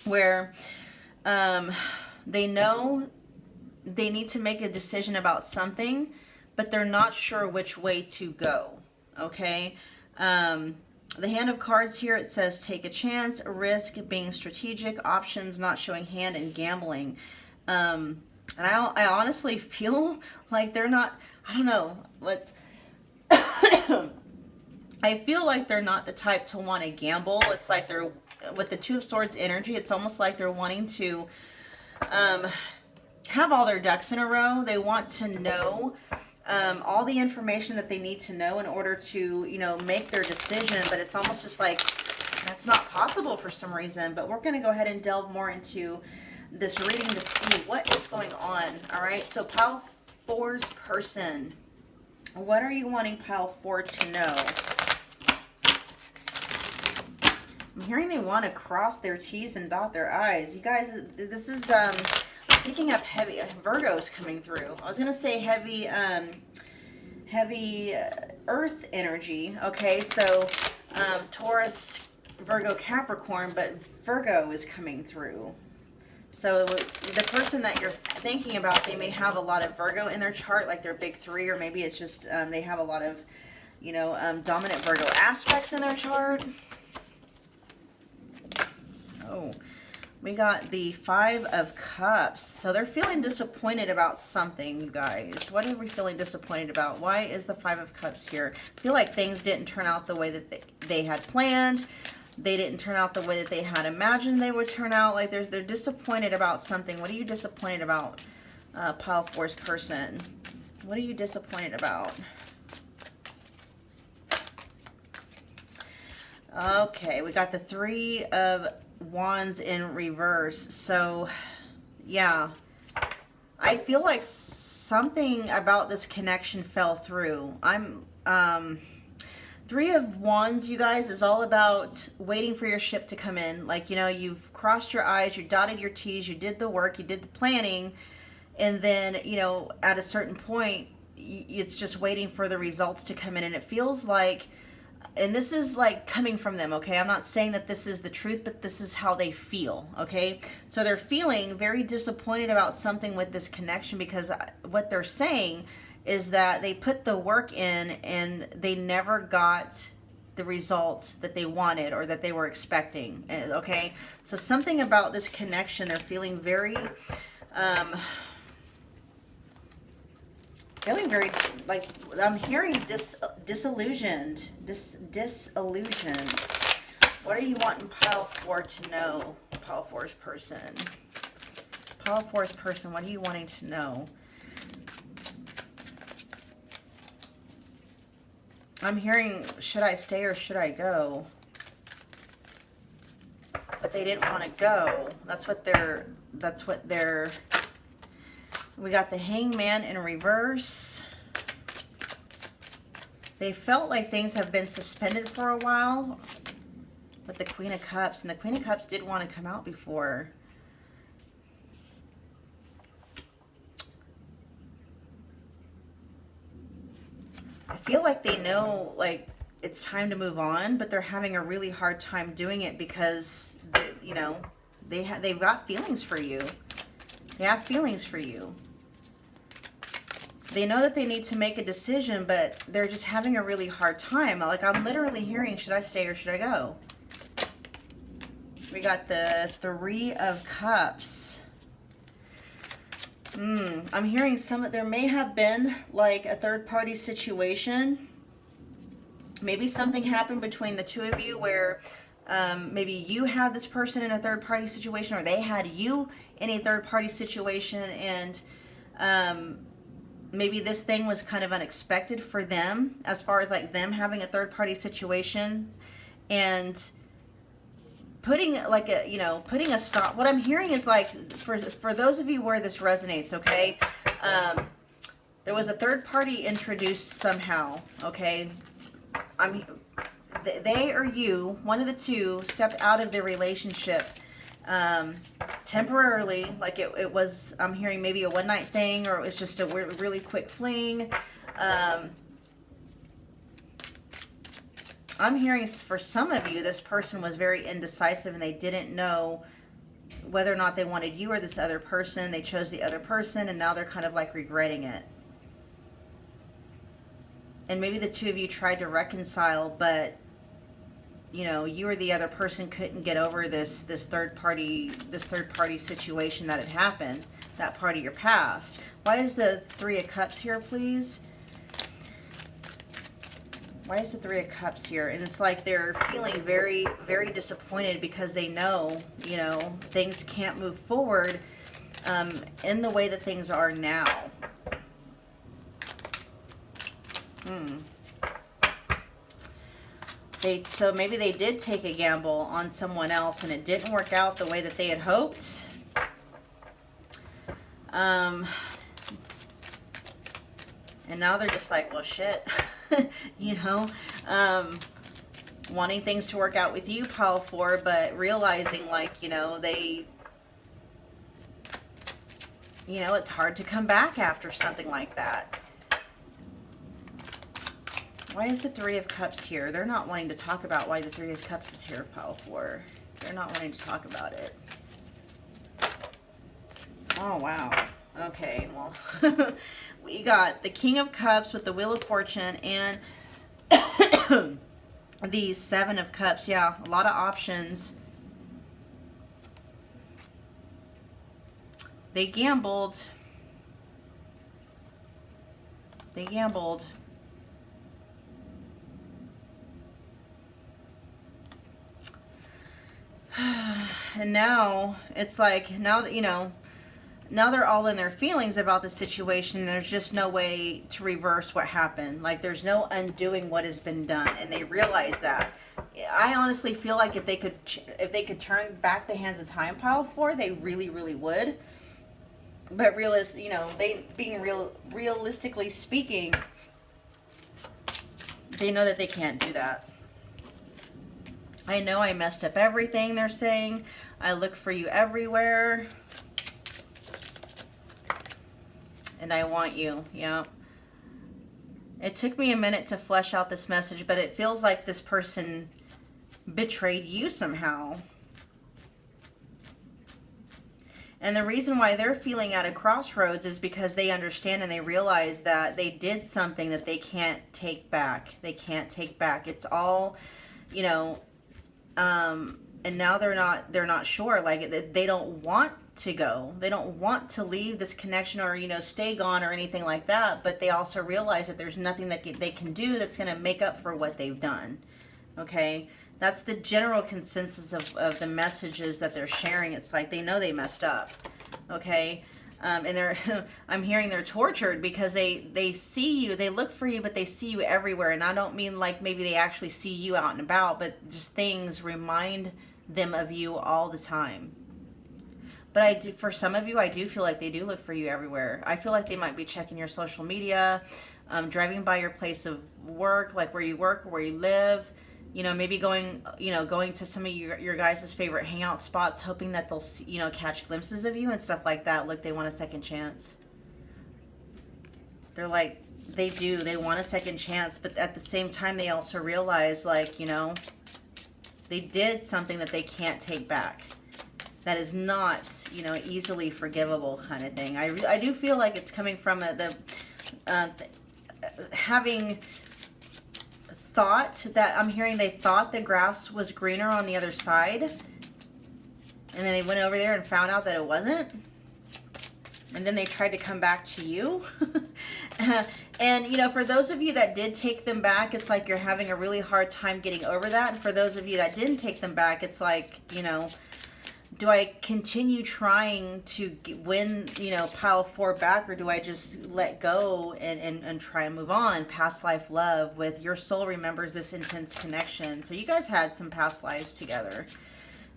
where they know they need to make a decision about something, but they're not sure which way to go, okay? The Hand of Cards here, it says take a chance, risk, being strategic, options, not showing hand, and gambling. And I honestly feel like they're not, I don't know, I feel like they're not the type to want to gamble. It's like they're, with the Two of Swords energy, it's almost like they're wanting to have all their ducks in a row. They want to know all the information that they need to know in order to, you know, make their decision. But it's almost just like that's not possible for some reason. But we're going to go ahead and delve more into this reading to see what is going on. All right, so pile 4's person, what are you wanting pile 4 to know? I'm hearing they want to cross their T's and dot their I's. You guys, this is picking up heavy Virgo's coming through. I was gonna say heavy earth energy. Okay, so Taurus, Virgo, Capricorn, but Virgo is coming through. So the person that you're thinking about, they may have a lot of Virgo in their chart, like their big 3, or maybe it's just they have a lot of, you know, dominant Virgo aspects in their chart. Oh, we got the 5 of Cups. So they're feeling disappointed about something, you guys. What are we feeling disappointed about? Why is the 5 of Cups here? I feel like things didn't turn out the way that they had planned. They didn't turn out the way that they had imagined they would turn out. Like they're disappointed about something. What are you disappointed about, pile 4's person? What are you disappointed about? Okay, we got the 3 of Wands in reverse. So yeah, I feel like something about this connection fell through. I'm 3 of Wands, you guys, is all about waiting for your ship to come in. Like, you know, you've crossed your I's, you dotted your T's, you did the work, you did the planning, and then, you know, at a certain point it's just waiting for the results to come in. And it feels like, and this is like coming from them, okay? I'm not saying that this is the truth, but this is how they feel, okay? So they're feeling very disappointed about something with this connection, because what they're saying is that they put the work in and they never got the results that they wanted or that they were expecting, okay? So something about this connection, they're feeling very like, I'm hearing disillusioned. What are you wanting pile 4 to know? Pile 4's person. Pile 4's person, what are you wanting to know? I'm hearing, should I stay or should I go? But they didn't want to go. That's what they're, we got the Hangman in reverse. They felt like things have been suspended for a while with the Queen of Cups, and the Queen of Cups did want to come out before. I feel like they know, like, it's time to move on, but they're having a really hard time doing it because, you know, they've got feelings for you. They have feelings for you. They know that they need to make a decision, but they're just having a really hard time. Like, I'm literally hearing, should I stay or should I go? We got the 3 of Cups. I'm hearing there may have been like a third-party situation. Maybe something happened between the two of you where maybe you had this person in a third-party situation, or they had you in a third-party situation, and maybe this thing was kind of unexpected for them, as far as like them having a third-party situation and putting like a, you know, putting a stop. What I'm hearing is like, for those of you where this resonates, okay, there was a third party introduced somehow, okay? They or you, one of the two, stepped out of the relationship temporarily. Like it was, I'm hearing maybe a one-night thing, or it was just a really quick fling. I'm hearing for some of you, this person was very indecisive and they didn't know whether or not they wanted you or this other person. They chose the other person, and now they're kind of like regretting it. And maybe the two of you tried to reconcile, but you know, you or the other person couldn't get over this third party situation that had happened, that part of your past. Why is the 3 of Cups here, please? Why is the 3 of Cups here? And it's like they're feeling very, very disappointed because they know, you know, things can't move forward in the way that things are now. So maybe they did take a gamble on someone else and it didn't work out the way that they had hoped. And now they're just like, well, shit, you know, wanting things to work out with you, pile 4, but realizing, like, you know, it's hard to come back after something like that. Why is the 3 of Cups here? They're not wanting to talk about why the 3 of Cups is here, pile 4. They're not wanting to talk about it. Oh, wow. Okay, well, we got the King of Cups with the Wheel of Fortune and the 7 of Cups. Yeah, a lot of options. They gambled. They gambled. And now it's like, now that, you know, now they're all in their feelings about the situation. There's just no way to reverse what happened. Like, there's no undoing what has been done, and they realize that. I honestly feel like if they could turn back the hands of time, pile 4, they really, really would. But realistically speaking, they know that they can't do that. I know I messed up everything, they're saying. I look for you everywhere. And I want you. Yeah. It took me a minute to flesh out this message, but it feels like this person betrayed you somehow. And the reason why they're feeling at a crossroads is because they understand and they realize that they did something that they can't take back. They can't take back. It's all, you know, and now they're not sure. Like, they don't want to go. They don't want to leave this connection or, you know, stay gone or anything like that. But they also realize that there's nothing that they can do that's going to make up for what they've done. Okay? That's the general consensus of the messages that they're sharing. It's like they know they messed up. Okay? And they're, I'm hearing they're tortured because they see you, they look for you, but they see you everywhere. And I don't mean like maybe they actually see you out and about, but just things remind them of you all the time. But I do, for some of you, I do feel like they do look for you everywhere. I feel like they might be checking your social media, driving by your place of work, like where you work or where you live. You know, maybe going to some of your guys' favorite hangout spots, hoping that they'll see, you know, catch glimpses of you and stuff like that. Look, they want a second chance. They're like, they want a second chance, but at the same time, they also realize, like, you know, they did something that they can't take back. That is not, you know, easily forgivable kind of thing. I do feel like it's coming from having thought that I'm hearing they thought the grass was greener on the other side, and then they went over there and found out that it wasn't, and then they tried to come back to you. And you know, for those of you that did take them back, it's like you're having a really hard time getting over that. And for those of you that didn't take them back, it's like, you know, do I continue trying to win, you know, pile 4 back, or do I just let go and try and move on? Past life love with your soul remembers this intense connection. So you guys had some past lives together.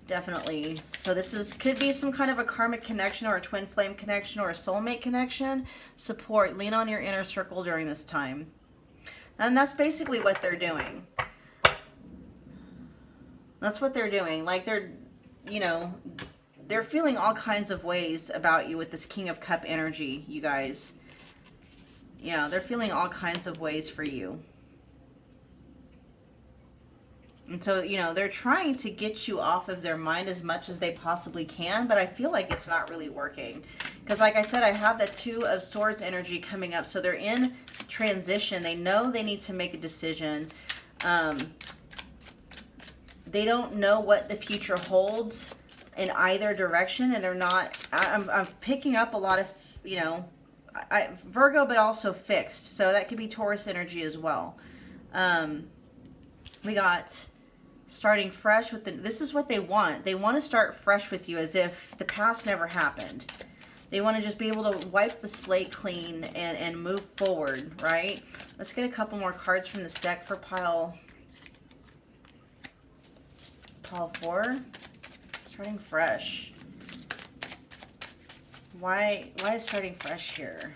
Definitely. So this could be some kind of a karmic connection or a twin flame connection or a soulmate connection. Support. Lean on your inner circle during this time. And that's basically what they're doing. That's what they're doing. Like, they're, you know, they're feeling all kinds of ways about you with this King of Cup energy, you guys. Yeah, they're feeling all kinds of ways for you. And so, you know, they're trying to get you off of their mind as much as they possibly can, but I feel like it's not really working. Because like I said, I have the 2 of Swords energy coming up. So they're in transition. They know they need to make a decision. They don't know what the future holds in either direction, and they're not, I'm picking up a lot of, you know, Virgo, but also fixed. So that could be Taurus energy as well. We got starting fresh with this is what they want. They want to start fresh with you as if the past never happened. They want to just be able to wipe the slate clean and move forward, right? Let's get a couple more cards from this deck for pile 4. Starting fresh. Why is starting fresh here?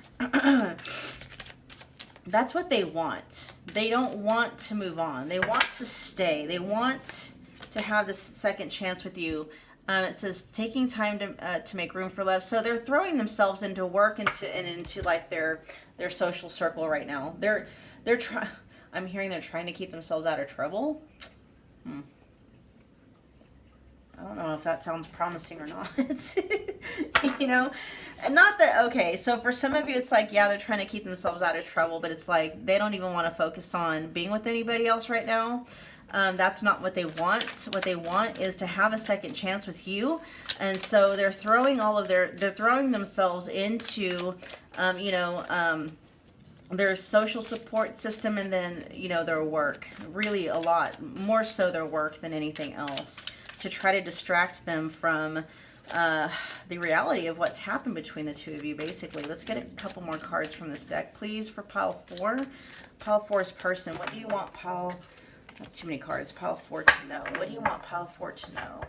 That's what they want. They don't want to move on. They want to stay. They want to have this second chance with you. It says taking time to make room for love. So they're throwing themselves into work and into like their social circle right now. They're trying. I'm hearing they're trying to keep themselves out of trouble. I don't know if that sounds promising or not. You know, and not that, okay, so for some of you, it's like, yeah, they're trying to keep themselves out of trouble, but it's like, they don't even want to focus on being with anybody else right now. That's not what they want. What they want is to have a second chance with you. And so they're throwing they're throwing themselves into, you know, their social support system, and then, you know, their work. Really a lot, more so their work than anything else, to try to distract them from the reality of what's happened between the two of you, basically. Let's get a couple more cards from this deck, please, for pile 4. Pile 4's person. What do you want, pile? That's too many cards. Pile 4 to know. What do you want pile 4 to know?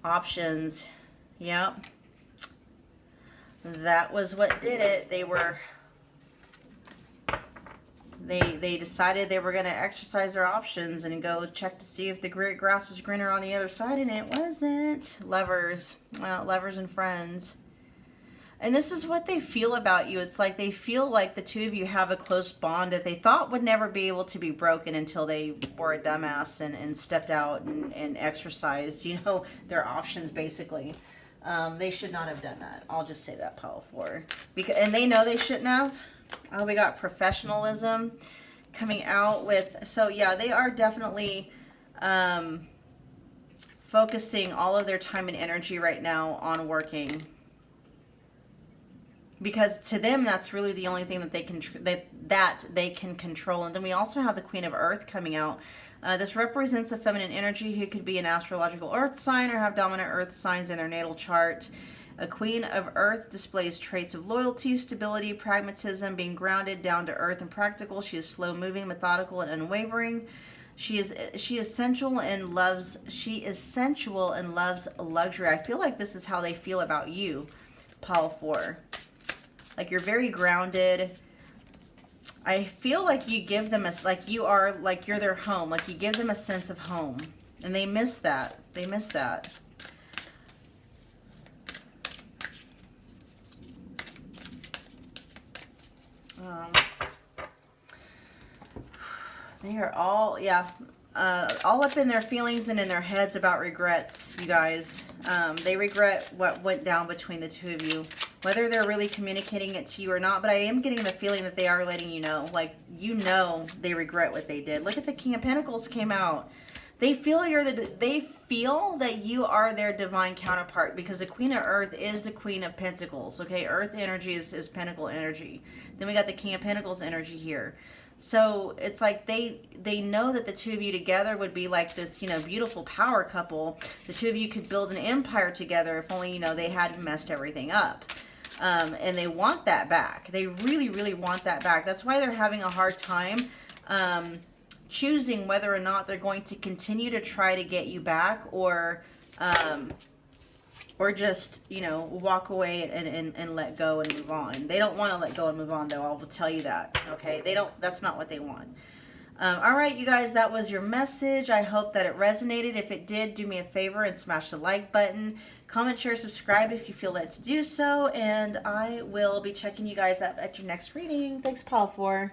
Options. Yep. That was what did it. They decided they were going to exercise their options and go check to see if the grass was greener on the other side, and it wasn't. Lovers. Well, lovers and friends. And this is what they feel about you. It's like they feel like the two of you have a close bond that they thought would never be able to be broken until they were a dumbass and stepped out and exercised, you know, their options, basically. They should not have done that. I'll just say that, pile 4. And they know they shouldn't have. Oh, we got professionalism coming out with, so yeah, they are definitely focusing all of their time and energy right now on working, because to them that's really the only thing that they can control. And then we also have the Queen of Earth coming out. This represents a feminine energy who could be an astrological earth sign or have dominant earth signs in their natal chart. A Queen of Earth displays traits of loyalty, stability, pragmatism, being grounded, down to earth, and practical. She is slow-moving, methodical, and unwavering. She is sensual and loves luxury. I feel like this is how they feel about you, pile 4. Like, you're very grounded. I feel like you give them you're their home. Like, you give them a sense of home, and they miss that. They miss that. They are all, yeah, all up in their feelings and in their heads about regrets, you guys. They regret what went down between the two of you, whether they're really communicating it to you or not. But I am getting the feeling that they are letting you know, like, you know, they regret what they did. Look at the King of Pentacles came out. They feel they feel that you are their divine counterpart, because the Queen of Earth is the Queen of Pentacles. Okay, Earth energy is Pentacle energy. Then we got the King of Pentacles energy here. So it's like they know that the two of you together would be like this, you know, beautiful power couple. The two of you could build an empire together if only, you know, they hadn't messed everything up. And they want that back. They really, really want that back. That's why they're having a hard time choosing whether or not they're going to continue to try to get you back, or just, you know, walk away and let go and move on. They don't want to let go and move on, though. I will tell you that. Okay, that's not what they want. All right, you guys, that was your message. I hope that it resonated. If it did, do me a favor and smash the like button. Comment, share, subscribe if you feel led to do so. And I will be checking you guys up at your next reading. Thanks, pile 4.